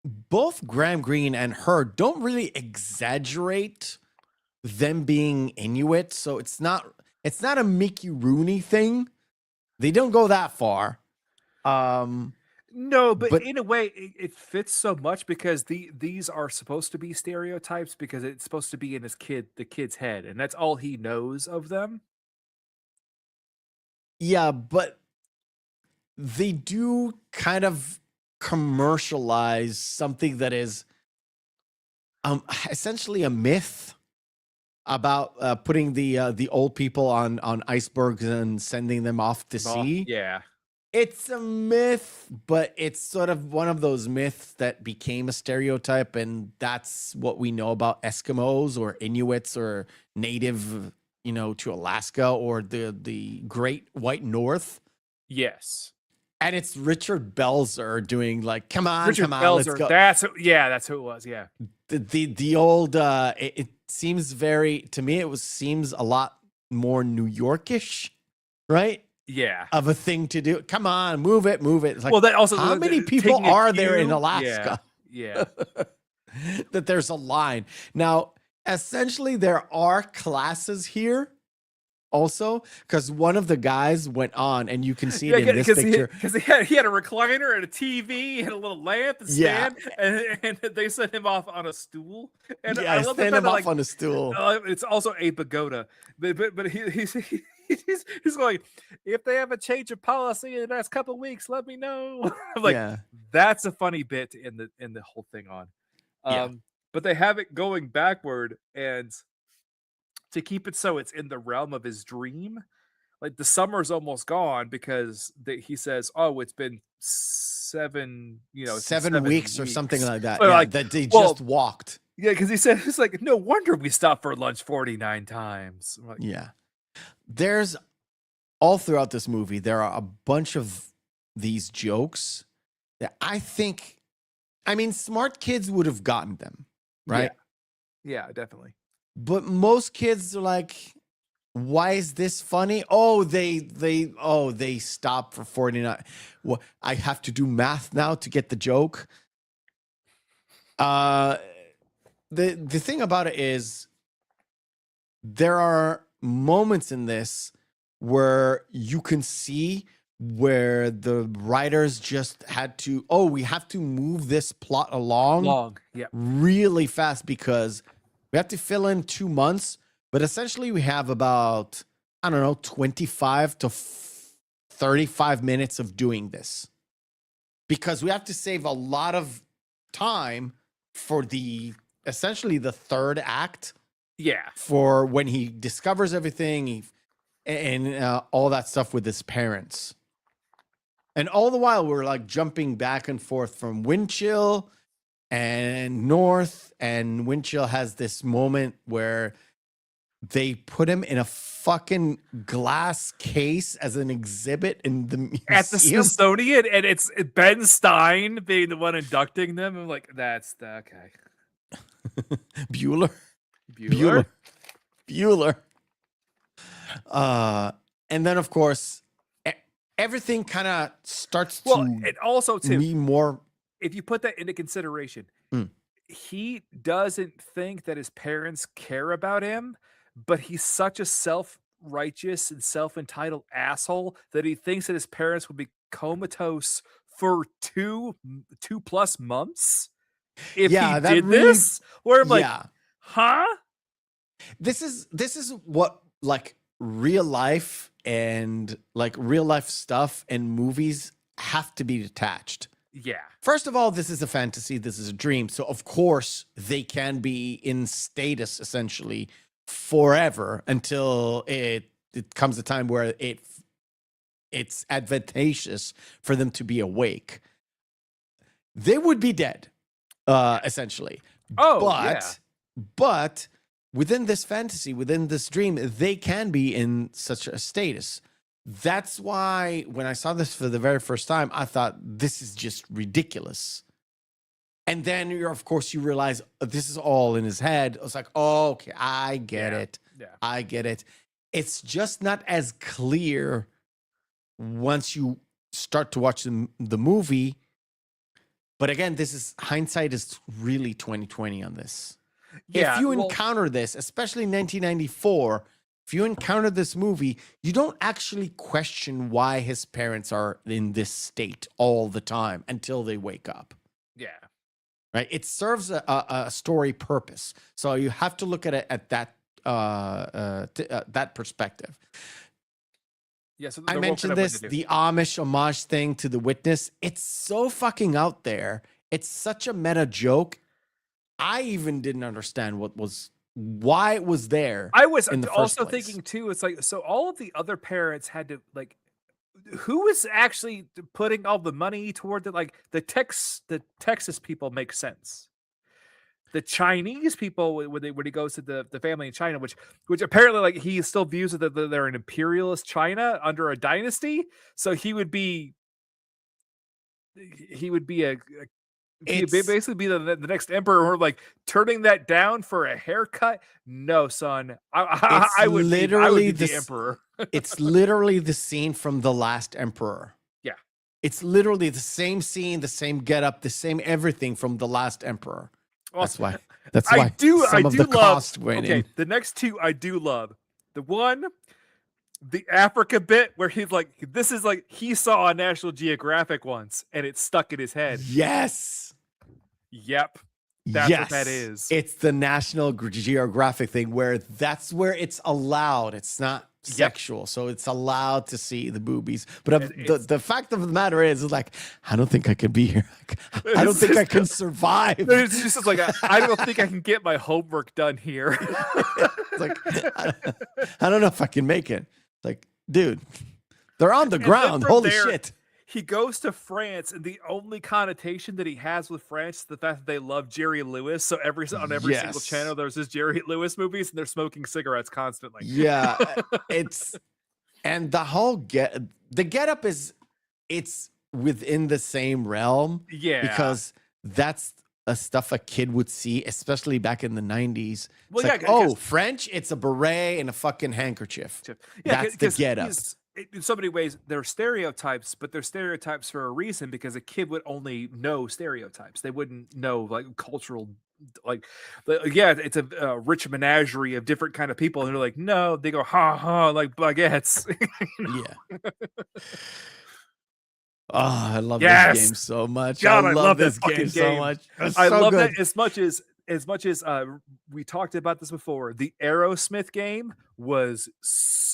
both Graham Greene and her don't really exaggerate them being Inuit. So it's not a Mickey Rooney thing. They don't go that far. No, but in a way, it fits so much because these are supposed to be stereotypes because it's supposed to be in the kid's head, and that's all he knows of them. Yeah, but they do kind of commercialize something that is essentially a myth about putting the old people on icebergs and sending them off to sea. Yeah. It's a myth, but it's sort of one of those myths that became a stereotype, and that's what we know about Eskimos or Inuits or native, to Alaska or the Great White North. Yes. And it's Richard Belzer doing like, come on, Belzer, let's go. That's who it was. Yeah. The old, it seems seems a lot more New Yorkish, right? Yeah. Of a thing to do. Come on, move it. It's like, well, that also how many people are there in Alaska? Yeah. That there's a line. Now, essentially, there are classes here also, because one of the guys went on, and you can see it in this picture. Because he had a recliner and a TV and a little lamp and stand, and they sent him off on a stool. And I love send him off on a stool. It's also a pagoda, but he's going, if they have a change of policy in the next couple of weeks, let me know. I'm like, that's a funny bit in the whole thing on. But they have it going backward, and to keep it so it's in the realm of his dream, like the summer's almost gone because he says, "Oh, it's been 7 weeks or something like that." Or that they just walked. Yeah, because he said it's like, no wonder we stopped for lunch 49 times. I'm like, yeah, there's all throughout this movie. There are a bunch of these jokes that smart kids would have gotten them, right? Yeah, definitely. But most kids are like, why is this funny? Oh, they stopped for 49. Well, I have to do math now to get the joke. The thing about it is there are moments in this where you can see where the writers just had to, we have to move this plot along really fast because we have to fill in 2 months, but essentially we have about, 25 to 35 minutes of doing this because we have to save a lot of time for essentially the third act Yeah. For when he discovers everything and all that stuff with his parents. And all the while we're like jumping back and forth from Windchill and North, and Windchill has this moment where they put him in a fucking glass case as an exhibit in the museum. At the Smithsonian, and it's Ben Stein being the one inducting them. I'm like, that's the okay. Bueller. And then of course everything kind of starts to and also too be more. If you put that into consideration, he doesn't think that his parents care about him, but he's such a self-righteous and self-entitled asshole that he thinks that his parents would be comatose for 2+ months if he did this. Where I'm like, huh? This is what like real life and like real life stuff and movies have to be detached. Yeah. First of all, this is a fantasy. This is a dream. So of course they can be in status essentially forever until it comes a time where it's advantageous for them to be awake. They would be dead, essentially. But within this fantasy, within this dream, they can be in such a status. That's why when I saw this for the very first time, I thought this is just ridiculous. And then of course you realize this is all in his head. I was like, oh, okay, I get it. Yeah. I get it. It's just not as clear once you start to watch the movie. But again, hindsight is really 2020 on this. Yeah, if you encounter this, especially in 1994, if you encounter this movie, you don't actually question why his parents are in this state all the time until they wake up. Yeah. Right? It serves a story purpose. So you have to look at it at that that perspective. Yeah, so I mentioned this, the Amish homage thing to The Witness. It's so fucking out there. It's such a meta joke. I even didn't understand why it was there. I was in the also first place. thinking too, it's like, so all of the other parents had to like, who was actually putting all the money toward the, like the Texas people make sense. The Chinese people, when he goes to the family in China, which apparently like he still views that they're an imperialist China under a dynasty. So he would be basically be the next emperor. Or like turning that down for a haircut. No, son, I would be the emperor. It's literally the scene from The Last Emperor. Yeah, it's literally the same scene, the same getup, the same everything from The Last Emperor. That's why. I do love. Cost went in. The next two I do love. The one, the Africa bit where he's like, this is like he saw on National Geographic once and it stuck in his head. Yes. Yep. That's what that is. It's the National Geographic thing where that's where it's allowed. It's not sexual, so it's allowed to see the boobies. But the fact of the matter is like, I don't think I can be here. I don't think I can survive. It's just like, I don't think I can get my homework done here. It's like, I don't know if I can make it. Like, dude, they're on the ground. Holy shit. He goes to France, and the only connotation that he has with France is the fact that they love Jerry Lewis. So on every single channel, there's this Jerry Lewis movies, and they're smoking cigarettes constantly. Yeah, and the whole getup it's within the same realm. Yeah, because that's a stuff a kid would see, especially back in the 90s. Well, it's like, French, it's a beret and a fucking handkerchief. Yeah, that's the getup. In so many ways, they're stereotypes, but they're stereotypes for a reason, because a kid would only know stereotypes. They wouldn't know like cultural, like, it's a rich menagerie of different kind of people. And they're like, no, they go, ha ha, like baguettes. Yeah. Oh, I love this game so much. God, I love this game so much. I love that as much as we talked about this before. The Aerosmith game was,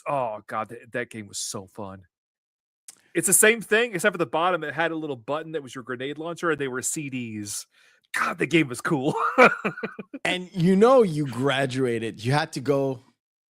oh god, that game was so fun. It's the same thing, except for the bottom it had a little button that was your grenade launcher, and they were CDs. God, the game was cool. And you graduated. You had to go.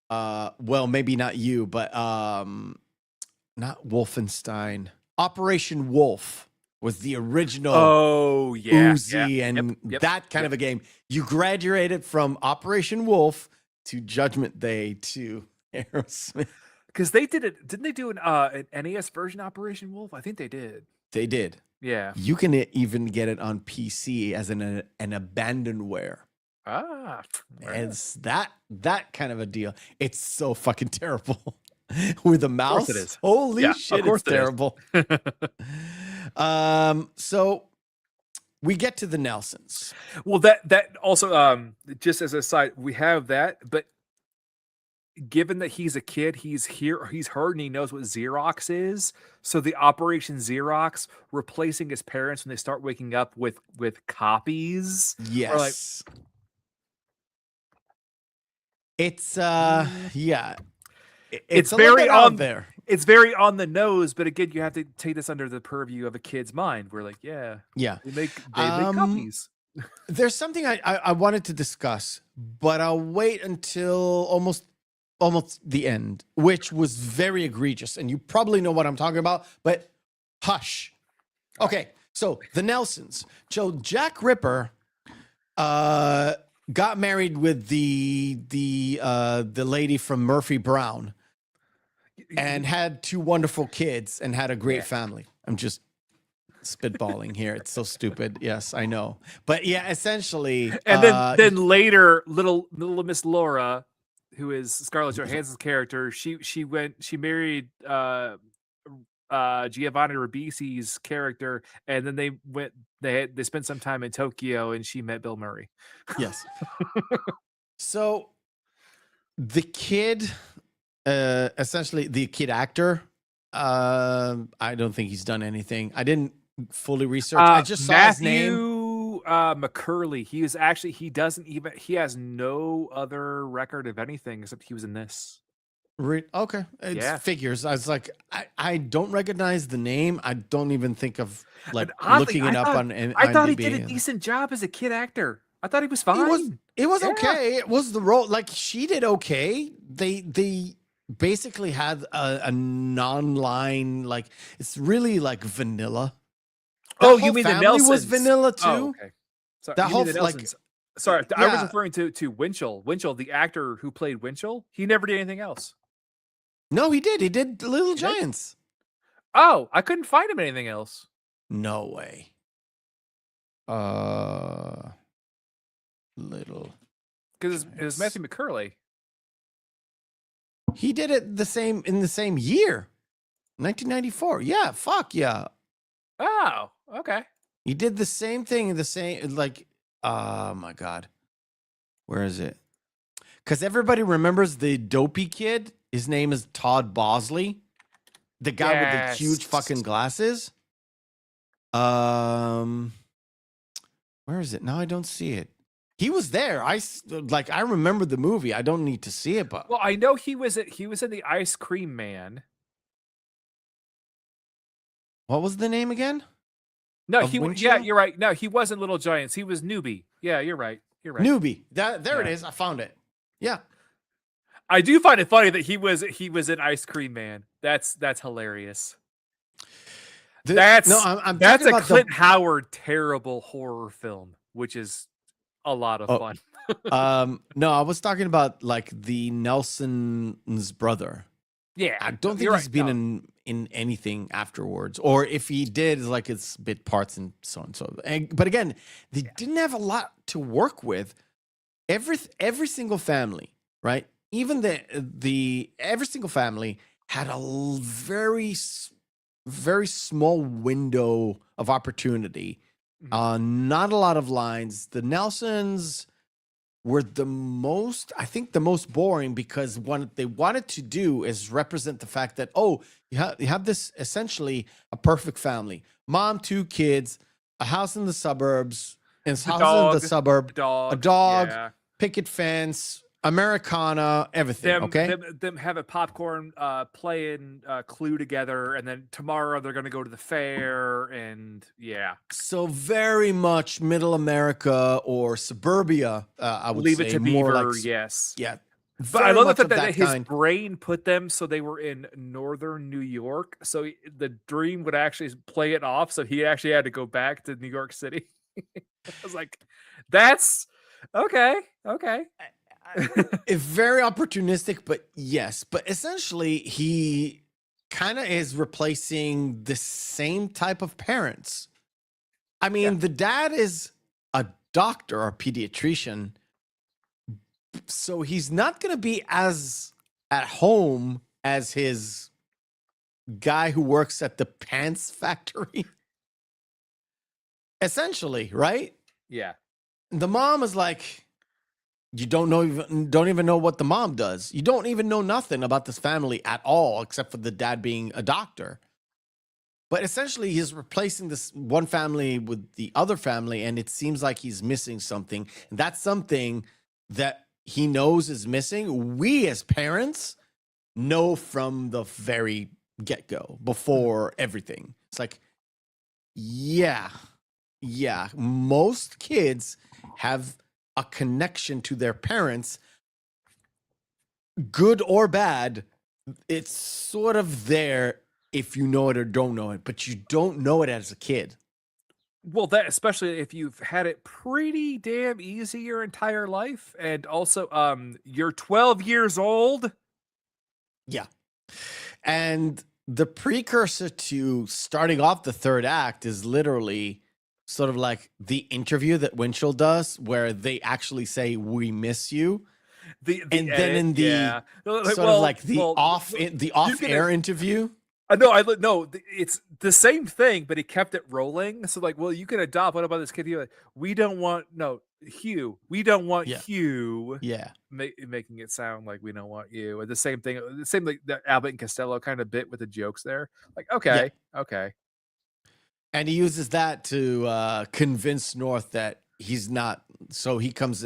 Well, maybe not you, but not Wolfenstein. Operation Wolf was the original. Oh yeah, Uzi and that kind of a game. You graduated from Operation Wolf to Judgment Day to Aerosmith. Because they did it. Didn't they do an NES version Operation Wolf? I think they did. They did. Yeah. You can even get it on PC as an abandonware. Ah, it's that kind of a deal. It's so fucking terrible with a mouse. Of course it is. Holy shit, it's terrible. So we get to the Nelsons. Well, that also just as a side, we have that, but given that he's a kid, he's heard and he knows what Xerox is. So the Operation Xerox replacing his parents when they start waking up with copies. Yes. It's yeah. It's very on there. It's very on the nose, but again, you have to take this under the purview of a kid's mind. We're like, yeah, they make copies. There's something I wanted to discuss, but I'll wait until almost the end, which was very egregious, and you probably know what I'm talking about, but hush. Okay, so the Nelsons. So Jack Ripper got married with the lady from Murphy Brown and had 2 wonderful kids and had a great family. I'm just spitballing here. It's so stupid. Yes, I know. But yeah, essentially. And then later, little Miss Laura, who is Scarlett Johansson's character, she married Giovanni Ribisi's character, and then they spent some time in Tokyo, and she met Bill Murray. Yes. So the kid, essentially the kid actor, I don't think he's done anything. I didn't fully research. I just saw his name. McCurley. He has no other record of anything except he was in this. Okay. It's figures. I was like, I don't recognize the name. I don't even think of looking it up on IMDb. I thought he did a decent job as a kid actor. I thought he was fine. It was okay. It was the role. Like, she did okay. They basically had a non-line, like, it's really like vanilla. You mean the Nelsons? Was vanilla too? Oh, okay. Sorry, that whole sorry, I was referring to Winchell. Winchell, the actor who played Winchell, he never did anything else. No, he did. He did Little Giants. Oh, I couldn't find him in anything else. No way. Little. Because it was Matthew McCurley. He did it in the same year, 1994. Yeah, fuck yeah. Oh, okay. He did the same thing in the same, like, oh my God. Where is it? Because everybody remembers the dopey kid. His name is Todd Bosley. The guy with the huge fucking glasses. Where is it? No, I don't see it. He was there. I remember the movie. I don't need to see it, but. Well, I know he was in the Ice Cream Man. What was the name again? No, you're right. No, he wasn't Little Giants. He was Newbie. Yeah, you're right. Newbie. There it is. I found it. Yeah. I do find it funny that he was in Ice Cream Man. That's hilarious. That's a Clint Howard terrible horror film, which is a lot of fun. No, I was talking about like the Nelson's brother. Yeah, I don't think he's been in anything afterwards, or if he did, like it's bit parts and so on. So, but again, they didn't have a lot to work with. Every single family, right? Even the every single family had a very small window of opportunity. Not a lot of lines. The Nelsons were the most boring, because what they wanted to do is represent the fact that, you have this essentially a perfect family. Mom, 2 kids, a house in the suburbs, a dog, picket fence, Americana, everything. Them having popcorn, playing Clue together, and then tomorrow they're going to go to the fair, and So very much middle America or suburbia. I would Leave say It to more Beaver, like, yes. Yeah. But I love the fact that his kind. brain put them so they were in northern New York. So the dream would actually play it off. So he actually had to go back to New York City. I was like, that's okay. It's very opportunistic, but yes. But essentially, he kind of is replacing the same type of parents. I mean, the dad is a doctor or a pediatrician. So he's not going to be as at home as his guy who works at the pants factory. Essentially, right? Yeah. The mom is like, you don't even know what the mom does. You don't even know nothing about this family at all, except for the dad being a doctor. But essentially, he's replacing this one family with the other family, and it seems like he's missing something. And that's something that he knows is missing. We as parents know from the very get-go, before everything. It's like, yeah, most kids have a connection to their parents, good or bad. It's sort of there if you know it or don't know it, but you don't know it as a kid. Well, that especially if you've had it pretty damn easy your entire life, and also you're 12 years old. Yeah. And the precursor to starting off the third act is literally sort of like the interview that Winchell does, where they actually say, "We miss you." Then in the off-air interview. No, it's the same thing, but he kept it rolling. So like, well, you can adopt. What about this kid? You're like, we don't want Hugh. We don't want Hugh. Yeah, making it sound like we don't want you. And the same thing, like the Abbott and Costello kind of bit with the jokes there. Like, okay. And he uses that to convince North that he's not. So he gets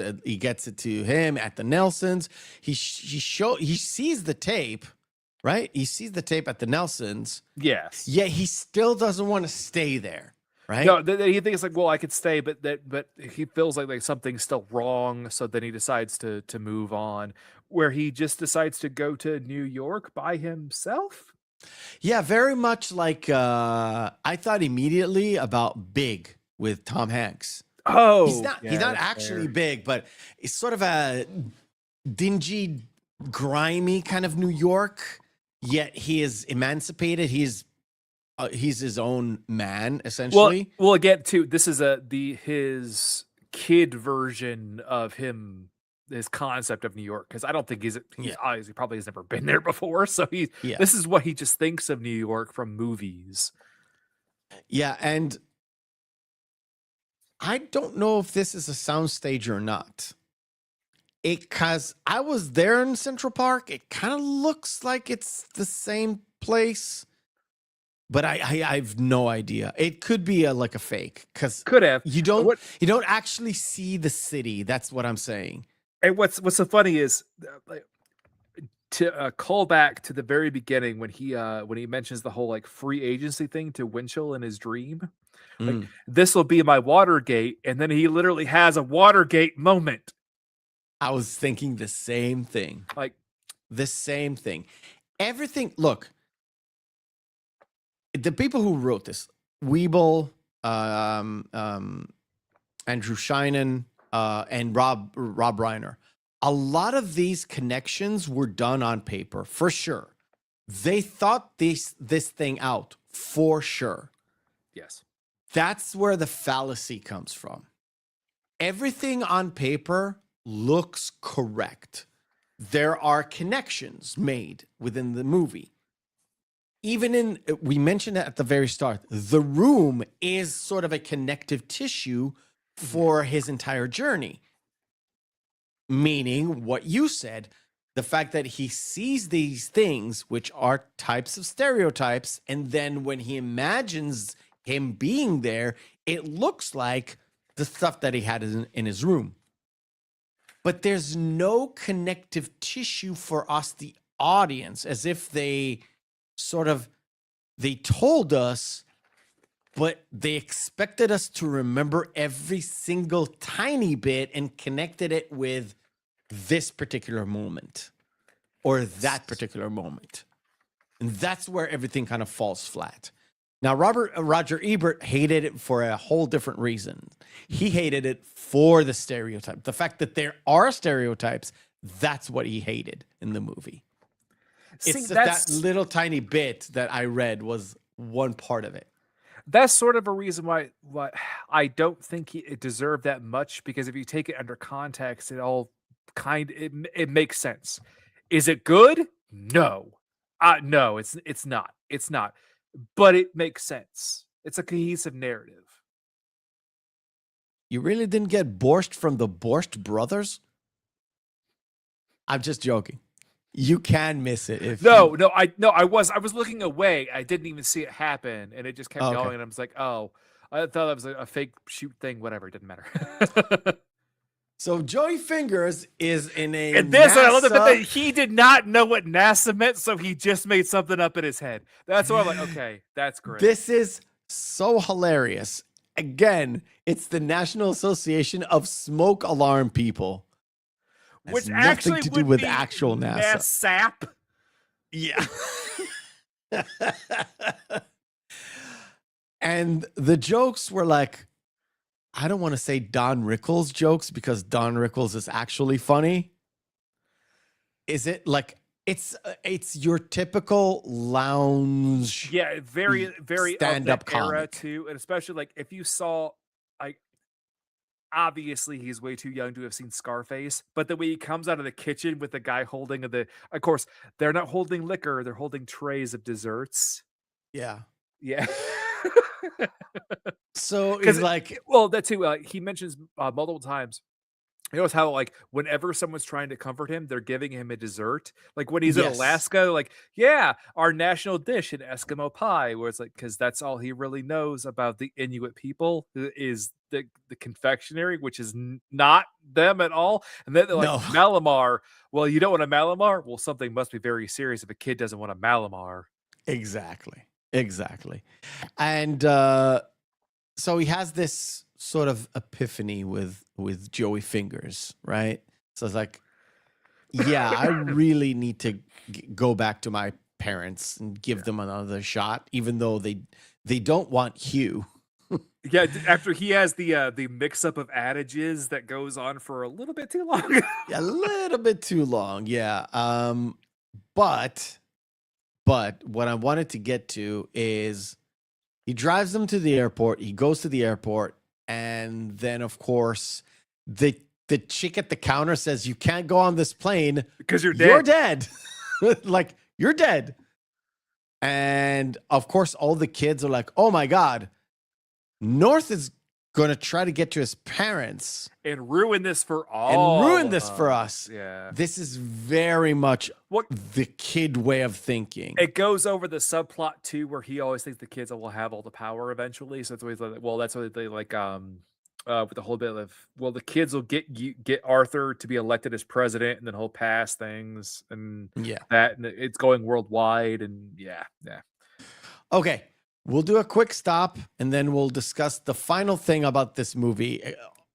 it to him at the Nelsons. He sees the tape. Right? He sees the tape at the Nelsons. Yes. Yet he still doesn't want to stay there. Right? No, he thinks like, well, I could stay, but he feels like something's still wrong. So then he decides to move on, where he just decides to go to New York by himself. Yeah, very much like I thought immediately about Big with Tom Hanks. Oh, he's not actually big, but it's sort of a dingy, grimy kind of New York. Yet he is emancipated. He's his own man, essentially. Well, again, too, this is his kid version of him, his concept of New York, because I don't think he's obviously probably has never been there before. So this is what he just thinks of New York from movies. Yeah, and I don't know if this is a soundstage or not. Because I was there in Central Park, it kind of looks like it's the same place, but I have no idea. It could be like a fake, because could have. You don't actually see the city. That's what I'm saying. And what's so funny is to call back to the very beginning when he mentions the whole like free agency thing to Winchell in his dream. Like, this will be my Watergate, and then he literally has a Watergate moment. I was thinking the same thing. Like the same thing. Everything. Look, the people who wrote this, Weeble, Andrew Sheinin, and Rob Reiner, a lot of these connections were done on paper for sure. They thought this thing out for sure. Yes. That's where the fallacy comes from. Everything on paper looks correct. There are connections made within the movie. Even we mentioned it at the very start, the room is sort of a connective tissue for his entire journey. Meaning what you said, the fact that he sees these things, which are types of stereotypes, and then when he imagines him being there, it looks like the stuff that he had in his room. but there's no connective tissue for us, the audience, as if they told us, but they expected us to remember every single tiny bit and connected it with this particular moment or that particular moment. And that's where everything kind of falls flat. Now, Roger Ebert hated it for a whole different reason. He hated it for the stereotype. The fact that there are stereotypes, that's what he hated in the movie. It's that little tiny bit that I read was one part of it. That's sort of a reason why I don't think it deserved that much, because if you take it under context, it makes sense. Is it good? No. No, it's not. It's not. But it makes sense. It's a cohesive narrative. You really didn't get borscht from the Borscht Brothers? I'm just joking. You can miss it if I was looking away. I didn't even see it happen, and it just kept going, and I was like, oh, I thought that was a fake shoot thing. Whatever, it didn't matter. So Joey Fingers is in a and this, NASA... I love the fact that he did not know what NASA meant, so he just made something up in his head. That's why I'm like, okay, that's great. This is so hilarious. Again, it's the National Association of Smoke Alarm People. Which nothing actually to do with actual NASA. NASAP. Yeah. And the jokes were like, I don't want to say Don Rickles jokes because Don Rickles is actually funny. Is it like it's your typical lounge? Yeah, very stand-up of that era comic too, and especially like if you saw, like, obviously he's way too young to have seen Scarface, but the way he comes out of the kitchen with the guy holding of course they're not holding liquor, they're holding trays of desserts. Yeah. So it's like, that too. He mentions multiple times. You notice how, like, whenever someone's trying to comfort him, they're giving him a dessert. Like when he's in Alaska, like, yeah, our national dish, an Eskimo pie, where it's like, because that's all he really knows about the Inuit people is the confectionery, which is not them at all. And then they're like, Malamar. Well, you don't want a Malamar? Well, something must be very serious if a kid doesn't want a Malamar. Exactly. And so he has this sort of epiphany with Joey Fingers, right? So it's like, yeah, I really need to go back to my parents and give them another shot, even though they don't want Hugh. Yeah, after he has the mix up of adages that goes on for a little bit too long. Yeah, a little bit too long. Yeah. But what I wanted to get to is he drives them to the airport. He goes to the airport. And then, of course, the chick at the counter says, you can't go on this plane because you're dead. You're dead. Like, you're dead. And, of course, all the kids are like, oh, my God. North is going to try to get to his parents. And ruin this for all. And ruin this for us. Yeah. This is very much the kid way of thinking. It goes over the subplot, too, where he always thinks the kids will have all the power eventually. So it's always like, well, that's what they like, with the whole bit of, well, the kids will get Arthur to be elected as president, and then he'll pass things. And that, and it's going worldwide. And yeah. Okay. We'll do a quick stop, and then we'll discuss the final thing about this movie,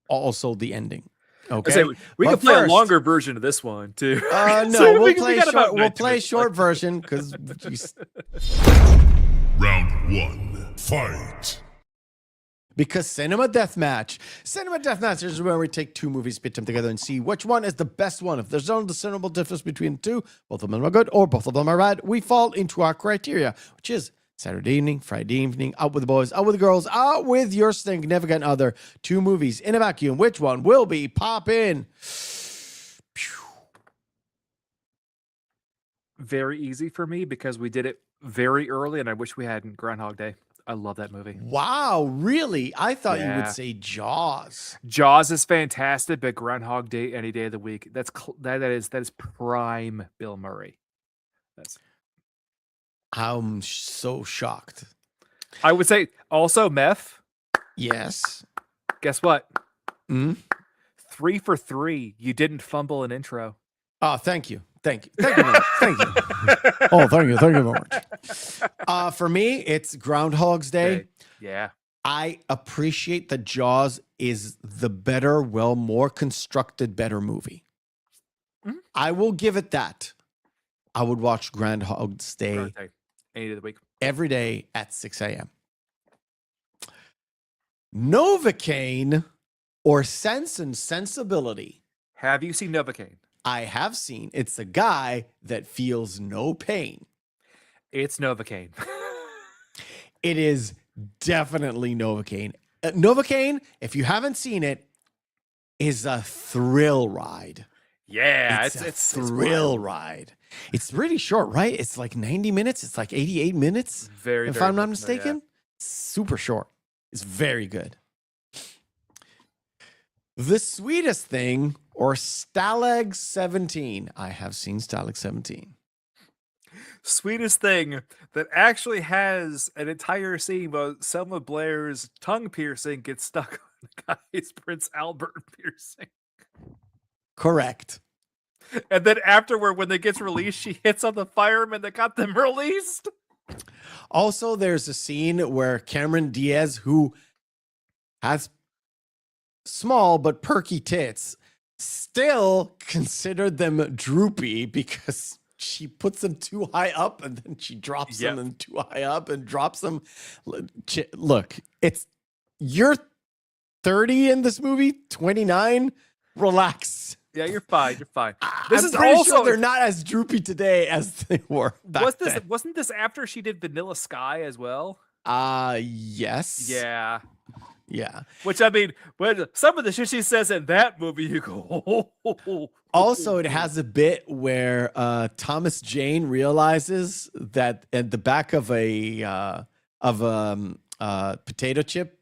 also the ending. Okay, we can play a longer version of this one too. No, so we'll play short version because. Round 1, fight. Because Cinema Deathmatch is where we take two movies, pit them together, and see which one is the best one. If there's no discernible difference between the two, both of them are good or both of them are bad, we fall into our criteria, which is Saturday evening, Friday evening, out with the boys, out with the girls, out with your significant other. Two movies in a vacuum. Which one will be poppin'? Very easy for me because we did it very early, and I wish we hadn't. Groundhog Day. I love that movie. Wow, really? I thought you would say Jaws. Jaws is fantastic, but Groundhog Day any day of the week. That is prime Bill Murray. I'm so shocked. I would say also Meth. Yes. Guess what? 3 for 3. You didn't fumble an intro. Oh, thank you. Thank you. Thank you very much. Thank you. Oh, thank you. Thank you very much. For me, it's Groundhog's Day. Yeah. I appreciate that Jaws is the better, more constructed, better movie. Mm-hmm. I will give it that. I would watch Groundhog's Day Any day of the week. every day at 6 a.m. Novocaine or Sense and Sensibility. Have you seen Novocaine? I have seen. It's a guy that feels no pain. It's Novocaine. It is definitely Novocaine. Novocaine, if you haven't seen it, is a thrill ride. Yeah, it's a thrill ride. It's really short, right? It's like 90 minutes. It's like 88 minutes. If I'm not mistaken. Yeah. Super short. It's very good. The Sweetest Thing or Stalag 17. I have seen Stalag 17. Sweetest Thing that actually has an entire scene where Selma Blair's tongue piercing gets stuck on the guy's Prince Albert piercing. Correct. And then afterward, when they gets released, she hits on the fireman that got them released. Also, there's a scene where Cameron Diaz, who has small but perky tits, still considered them droopy because she puts them too high up and then she drops them and too high up and drops them. Look, you're 30 in this movie, 29. Relax. Yeah, you're fine. You're fine. This is also sure they're not as droopy today as they were back then. Wasn't this after she did Vanilla Sky as well? Yes. Yeah. Yeah. Which, I mean, when some of the shit she says in that movie, you go. Also, it has a bit where Thomas Jane realizes that at the back of a potato chip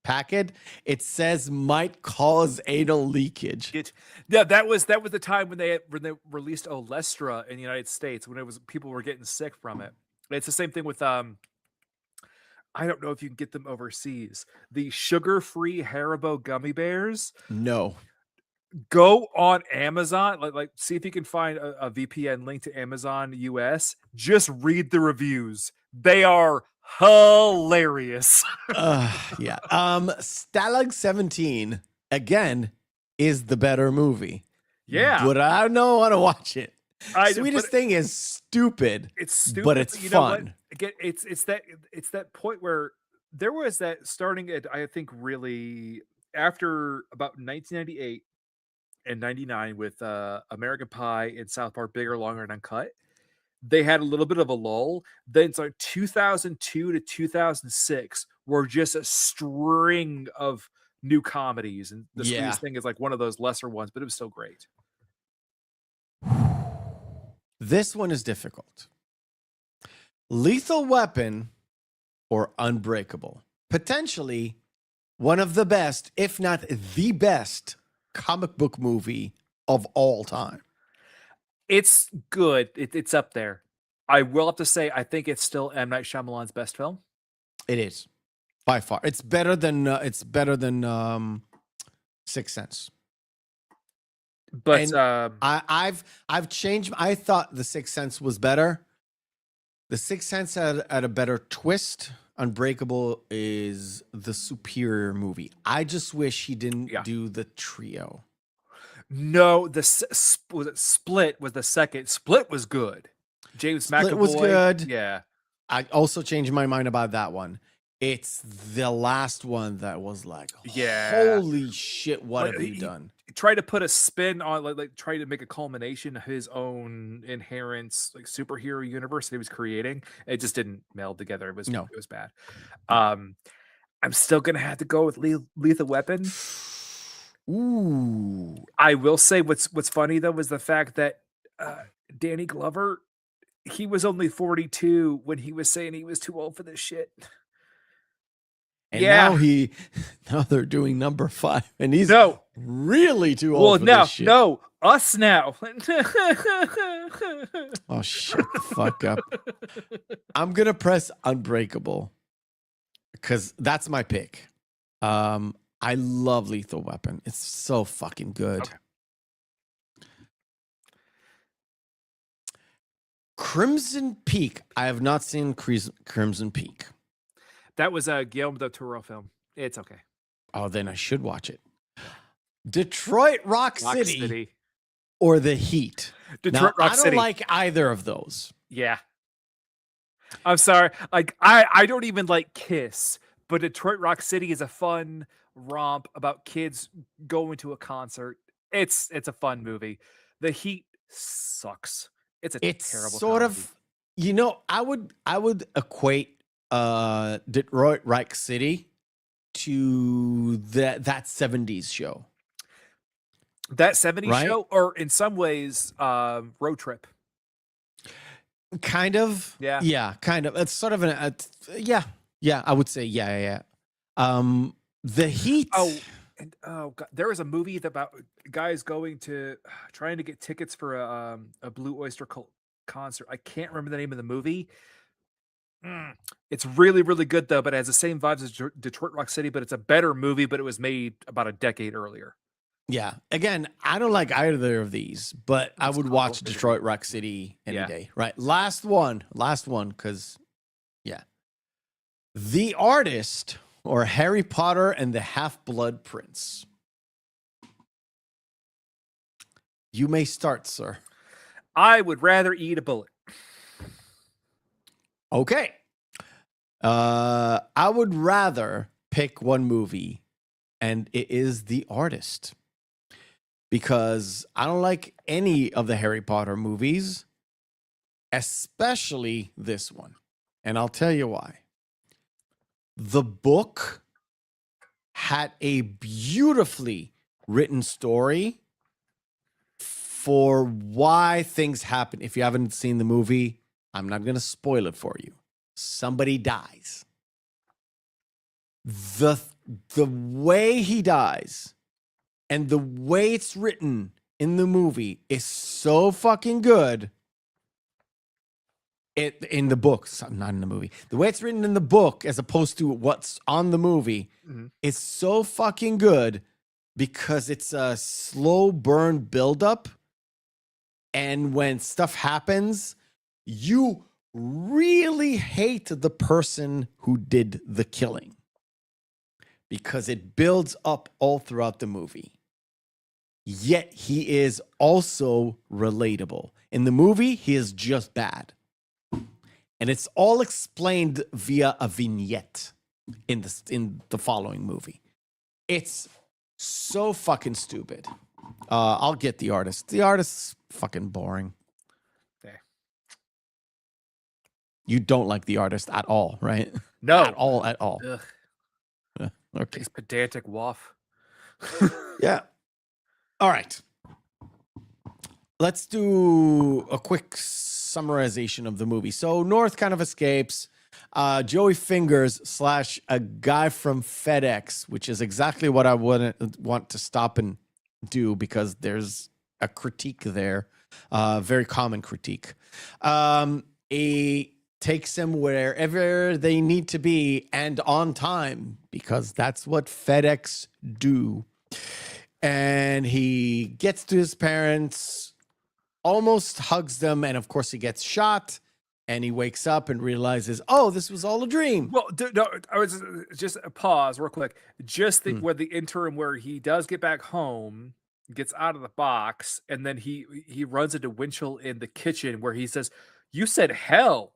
packet, it says might cause anal leakage. Yeah, that was the time when they released Olestra in the United States, when people were getting sick from it. It's the same thing with I don't know if you can get them overseas. The sugar-free Haribo gummy bears. No. Go on Amazon, like see if you can find a VPN link to Amazon US. Just read the reviews. They are hilarious. Yeah. Stalag 17 again is the better movie. Yeah. But I don't want to watch it. Sweetest Thing is stupid. It's stupid, but it's fun. Again, it's that point where there was that starting at, I think, really after about 1998 and 99 with American Pie and South Park Bigger, Longer, and Uncut. They had a little bit of a lull. Then it's like 2002 to 2006 were just a string of new comedies, and the Sweetest Thing is like one of those lesser ones, but it was still great. This one is difficult. Lethal Weapon or Unbreakable. Potentially one of the best, if not the best, comic book movie of all time. It's good. It's up there. I will have to say, I think it's still M. Night Shyamalan's best film. It is. By far. It's better than Sixth Sense. But I've changed. I thought The Sixth Sense was better. The Sixth Sense had a better twist. Unbreakable is the superior movie. I just wish he didn't do the trio. No, Split was the second. Split was good. James McAvoy was good. Yeah. I also changed my mind about that one. It's the last one that was like, holy shit, what have you done? Try to put a spin on, like try to make a culmination of his own inherent like superhero universe that he was creating. It just didn't meld together. It was bad. I'm still gonna have to go with Lethal Weapon. Ooh. I will say what's funny though was the fact that Danny Glover, he was only 42 when he was saying he was too old for this shit. And now they're doing number 5, and he's really too old for this shit. No, us now. Oh, shut the fuck up. I'm gonna press Unbreakable because that's my pick. I love Lethal Weapon. It's so fucking good. Okay. Crimson Peak. I have not seen Crimson Peak. That was a Guillermo del Toro film. It's okay. Oh, then I should watch it. Detroit Rock City or The Heat. Detroit Rock City. I don't like either of those. Yeah. I'm sorry. Like I don't even like Kiss, but Detroit Rock City is a fun romp about kids going to a concert. It's a fun movie. The Heat sucks. It's terrible sort comedy. of, you know, I would equate Detroit Rock City to that 70s show. That 70s right? show, or in some ways, Road Trip. Kind of. Yeah, kind of. It's sort of yeah, I would say yeah. The Heat. God, there was a movie about guys trying to get tickets for a Blue Oyster Cult concert. I can't remember the name of the movie. It's really, really good though, but it has the same vibes as Detroit Rock City, but it's a better movie, but it was made about a decade earlier. Yeah. Again, I don't like either of these, but I would watch Detroit Rock City any day. Right. Last one, because The Artist or Harry Potter and the Half-Blood Prince. You may start, sir. I would rather eat a bullet. Okay. I would rather pick one movie, and it is The Artist. Because I don't like any of the Harry Potter movies, especially this one. And I'll tell you why. The book had a beautifully written story for why things happen. If you haven't seen the movie, I'm not going to spoil it for you. Somebody dies. The way he dies and the way it's written in the movie is so fucking good. In the book, not in the movie. The way it's written in the book as opposed to what's on the movie is so fucking good because it's a slow burn buildup. And when stuff happens, you really hate the person who did the killing because it builds up all throughout the movie. Yet he is also relatable. In the movie, he is just bad. And it's all explained via a vignette in the following movie. It's so fucking stupid. I'll get The Artist. The Artist's fucking boring. Okay. You don't like The Artist at all, right? No. At all. Ugh. Okay. It's pedantic waff. Yeah. All right. Let's do a quick summarization of the movie. So North kind of escapes. Joey Fingers / a guy from FedEx, which is exactly what I want to stop and do because there's a critique there. Very common critique. He takes him wherever they need to be and on time because that's what FedEx do. And he gets to his parents, almost hugs them, and of course he gets shot, and he wakes up and realizes, oh, this was all a dream. Well, no, I was just a pause real quick. Just think where the interim where he does get back home, gets out of the box, and then he runs into Winchell in the kitchen where he says, you said hell.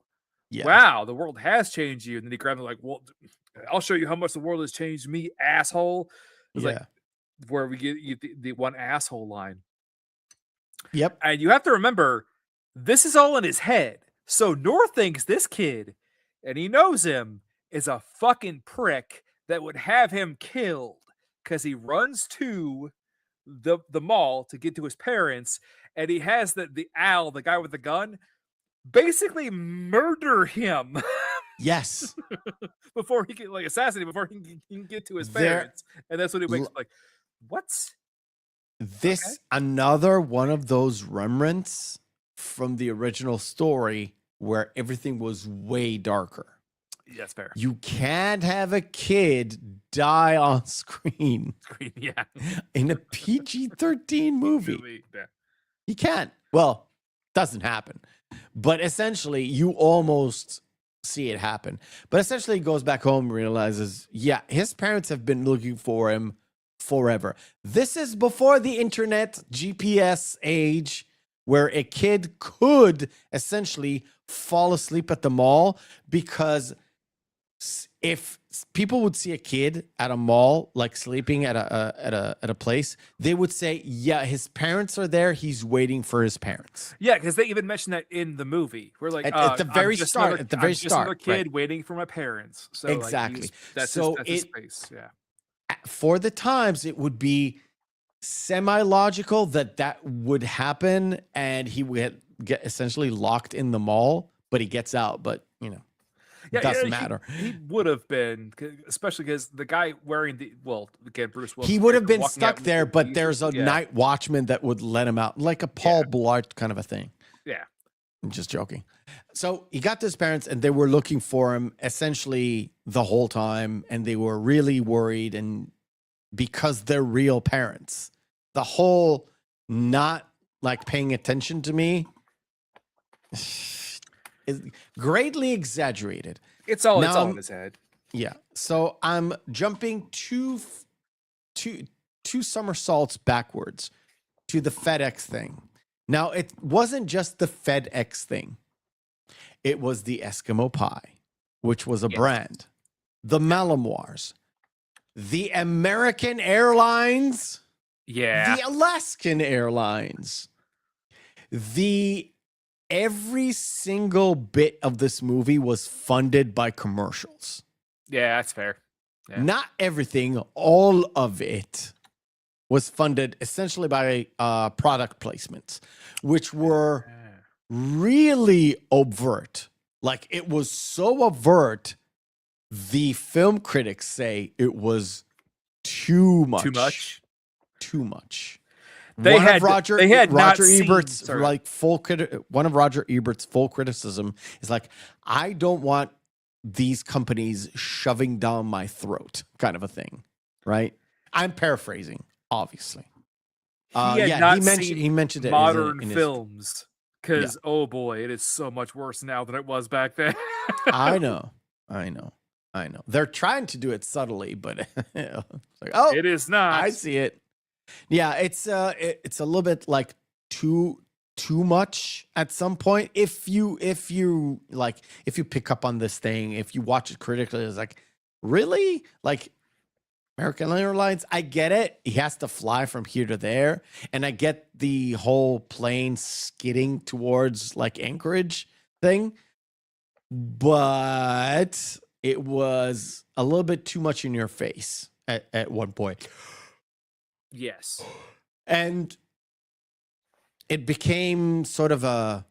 Yeah. Wow, the world has changed you. And then he grabs him like, well, I'll show you how much the world has changed me, asshole. It's like where we get the one asshole line. Yep. And you have to remember, this is all in his head. So North thinks this kid, and he knows him, is a fucking prick that would have him killed because he runs to the mall to get to his parents, and he has the Al, the guy with the gun, basically murder him. Yes. Before he can assassinate him, before he can get to his parents. And that's when he wakes up like, what? This another one of those remnants from the original story where everything was way darker. That's fair. You can't have a kid die on screen. Yeah. In a PG-13 movie. Yeah. You can't. Well, doesn't happen. But essentially, you almost see it happen. But essentially, he goes back home and realizes, yeah, his parents have been looking for him forever. This is before the internet GPS age, where a kid could essentially fall asleep at the mall, because if people would see a kid at a mall, like sleeping at a place, they would say, yeah, his parents are there. He's waiting for his parents. Yeah, because they even mentioned that in the movie. We're like, at the very start. At the very start, another kid waiting for my parents. So exactly. Like, that's so his space. Yeah. For the times, it would be semi-logical that would happen, and he would get essentially locked in the mall, but he gets out. But it doesn't matter. He would have been, especially because the guy wearing again, Bruce Willis. He would have been stuck there, but there's a night watchman that would let him out, like a Paul Blart kind of a thing. Yeah. I'm just joking. So he got to his parents, and they were looking for him essentially the whole time, and they were really worried, and because they're real parents. The whole not like paying attention to me is greatly exaggerated. It's all in his head. Yeah. So I'm jumping two somersaults backwards to the FedEx thing. Now, it wasn't just the FedEx thing. It was the Eskimo pie, which was a brand. The Malamoirs. The American Airlines. Yeah. The Alaskan Airlines. Every single bit of this movie was funded by commercials. Yeah, that's fair. Yeah. Not everything, all of it was funded essentially by product placements, which were really overt. Like, it was so overt, the film critics say it was too much. Too much? Too much. They had Roger Ebert's one of Roger Ebert's full criticism is like, I don't want these companies shoving down my throat, kind of a thing, right? I'm paraphrasing, obviously. He mentioned it modern films, because oh boy, it is so much worse now than it was back then. I know. They're trying to do it subtly, but it's like, it is not. I see it. Yeah, it's a little bit like too much at some point. If you pick up on this thing, if you watch it critically, it's like, really? Like, American Airlines, I get it. He has to fly from here to there, and I get the whole plane skidding towards like Anchorage thing, but it was a little bit too much in your face at one point. Yes. And it became sort of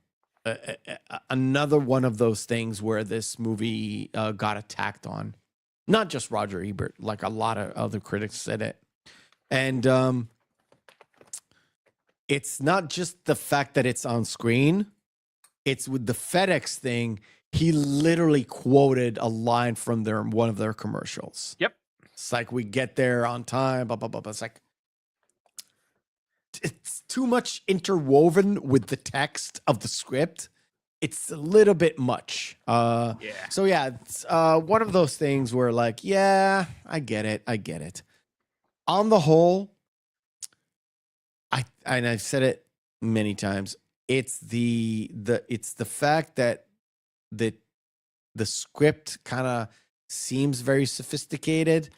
another one of those things where this movie got attacked on. Not just Roger Ebert, like a lot of other critics said it. And it's not just the fact that it's on screen. It's with the FedEx thing. He literally quoted a line from one of their commercials. Yep. It's like, we get there on time, blah, blah, blah. It's like, it's too much interwoven with the text of the script. It's a little bit much. So yeah, it's one of those things where like, yeah, I get it. On the whole, I've said it many times. It's the fact that the script kind of seems very sophisticated,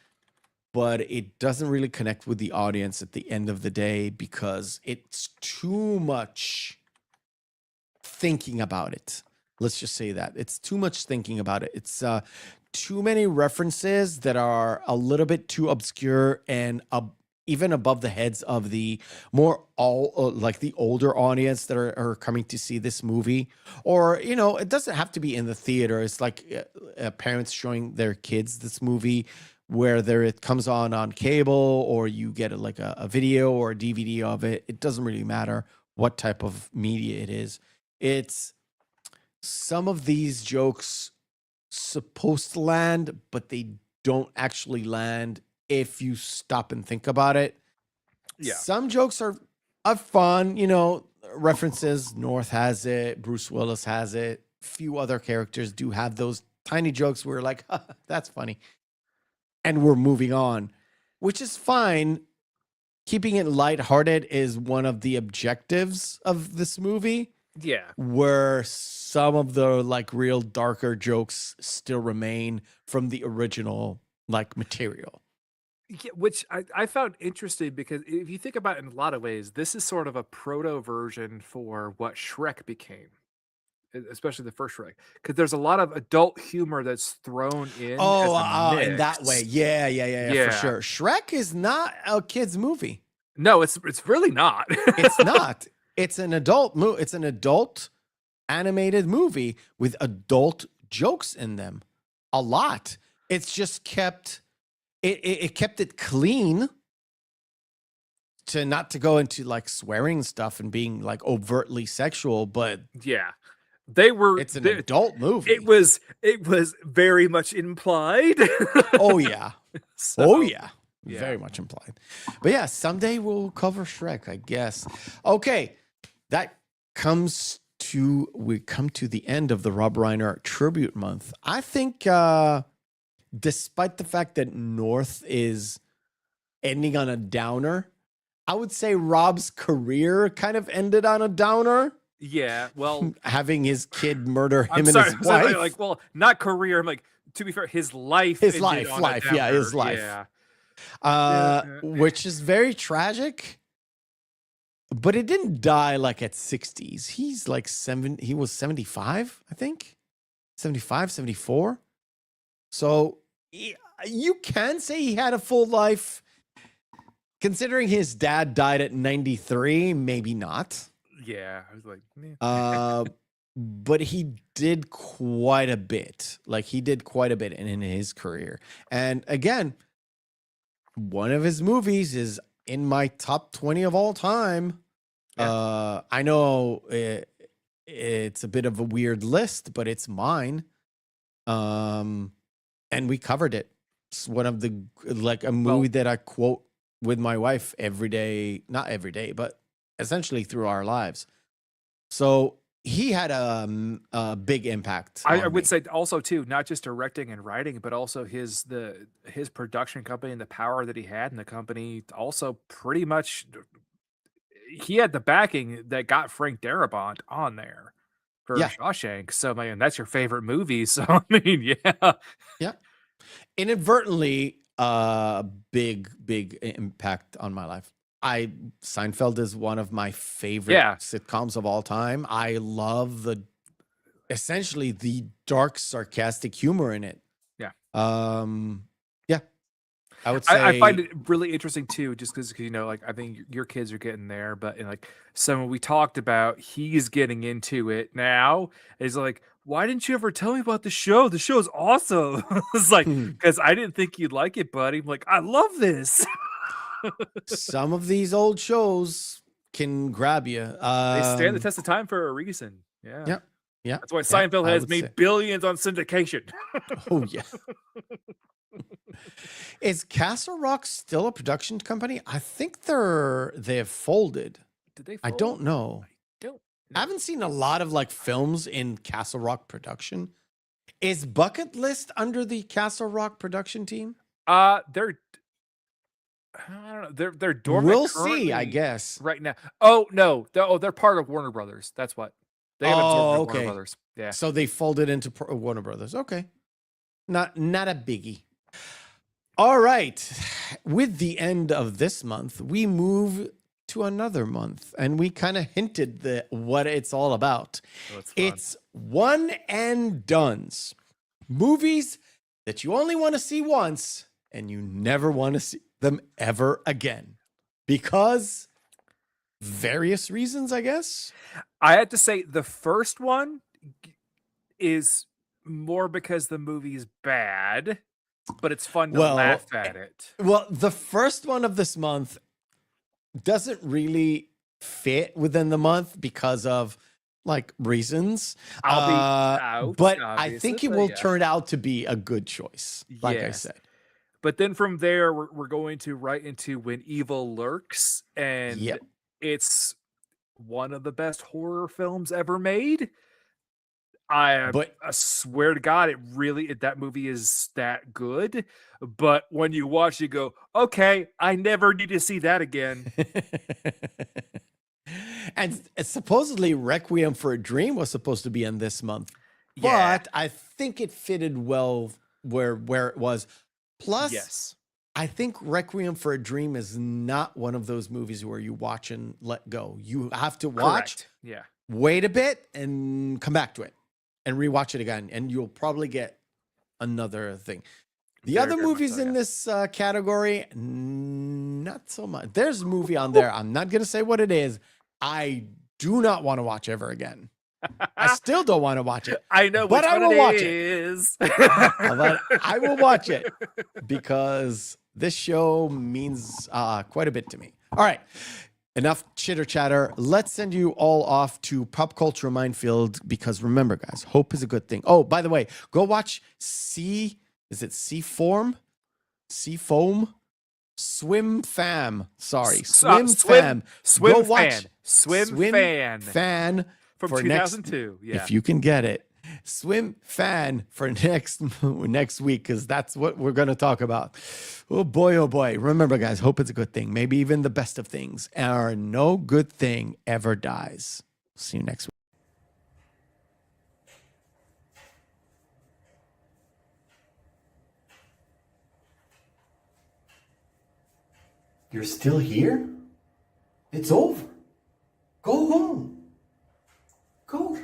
but it doesn't really connect with the audience at the end of the day because it's too much thinking about it. Let's just say that. It's too much thinking about it. It's too many references that are a little bit too obscure and even above the heads of the like the older audience that are coming to see this movie. Or, it doesn't have to be in the theater. It's like parents showing their kids this movie, whether it comes on cable or you get a video or a DVD of it. It doesn't really matter what type of media it is. It's some of these jokes supposed to land, but they don't actually land if you stop and think about it. Yeah. Some jokes are fun, you know, references. North has it, Bruce Willis has it. Few other characters do have those tiny jokes where like, that's funny. And we're moving on, which is fine. Keeping it lighthearted is one of the objectives of this movie. Yeah. Where some of the like real darker jokes still remain from the original like material. Yeah, which I found interesting because if you think about it in a lot of ways, this is sort of a proto version for what Shrek became, especially the first Shrek, because there's a lot of adult humor that's thrown in. In that way. Yeah, for sure. Shrek is not a kid's movie. No, it's really not. It's not. It's an adult movie. It's an adult animated movie with adult jokes in them. A lot. It's just kept it kept it clean to not to go into like swearing stuff and being like overtly sexual, but yeah. It's an adult movie. It was very much implied. Oh yeah. Very much implied. But yeah, someday we'll cover Shrek, I guess. Okay. That we come to the end of the Rob Reiner tribute month. I think despite the fact that North is ending on a downer, I would say Rob's career kind of ended on a downer. Yeah, well, having his kid murder him and his wife. Like, well, not career. I'm like, to be fair, his life. His life. Which is very tragic. But it didn't die like at 60s. He's like he was 75, I think. 75, 74. So you can say he had a full life. Considering his dad died at 93, maybe not. Yeah, I was like, man. But he did quite a bit. Like he did quite a bit in his career. And again, one of his movies is in my top 20 of all time. Yeah. I know it's a bit of a weird list, but it's mine. And we covered it. It's one of the a movie that I quote with my wife every day, not every day, but essentially through our lives. So he had a big impact. I would say also too, not just directing and writing, but also his production company and the power that he had in the company. Also, pretty much, he had the backing that got Frank Darabont on there for Shawshank. So, man, that's your favorite movie. So, I mean, yeah. Inadvertently, big impact on my life. Seinfeld is one of my favorite sitcoms of all time. I love essentially the dark, sarcastic humor in it. Yeah. I would say I find it really interesting too, just because like I think your kids are getting there, but like someone we talked about, he's getting into it now. Is like, why didn't you ever tell me about the show? The show's awesome. It's like, because I didn't think you'd like it, buddy. I'm like, I love this. Some of these old shows can grab you. They stand the test of time for a reason. Yeah. Yeah. That's why Seinfeld has made billions on syndication. Oh, yeah. Is Castle Rock still a production company? I think they've folded. Did they fold? I don't know. I haven't seen a lot of like films in Castle Rock production. Is Bucket List under the Castle Rock production team? They're I don't know. They're dormant. We'll see, I guess. Right now. Oh no. They're part of Warner Brothers. That's what. They have absorbed Warner Brothers. Yeah. So they folded into Warner Brothers. Okay. Not a biggie. All right. With the end of this month, we move to another month, and we kind of hinted what it's all about. It's one and dones. Movies that you only want to see once and you never want to see them ever again. Because various reasons, I guess. I had to say the first one is more because the movie's bad, but it's fun to laugh at it. Well, the first one of this month doesn't really fit within the month because of like reasons. I'll be out, but I think it will yeah. turn out to be a good choice, like I said. But then from there, we're going to right into When Evil Lurks, and it's one of the best horror films ever made. I swear to God, that movie is that good. But when you watch, you go, okay, I never need to see that again. And supposedly Requiem for a Dream was supposed to be in this month, but I think it fitted well where it was. Plus, I think Requiem for a Dream is not one of those movies where you watch and let go. You have to watch, wait a bit, and come back to it and rewatch it again, and you'll probably get another thing. The other movies in this category, not so much. There's a movie on there. I'm not going to say what it is. I do not want to watch ever again. I still don't want to watch it. I know, but I will watch it. But I will watch it because this show means quite a bit to me. All right. Enough chitter chatter. Let's send you all off to Pop Culture Minefield because remember, guys, hope is a good thing. Oh, by the way, go watch Seafoam? Swim Fam. Sorry. Swim Fam. Go watch Swim Fan from 2002. If you can get it. Swim Fan for next week, because that's what we're going to talk about. Oh boy. Remember, guys, hope is a good thing. Maybe even the best of things. And no good thing ever dies. See you next week. You're still here? It's over. Go home. Go.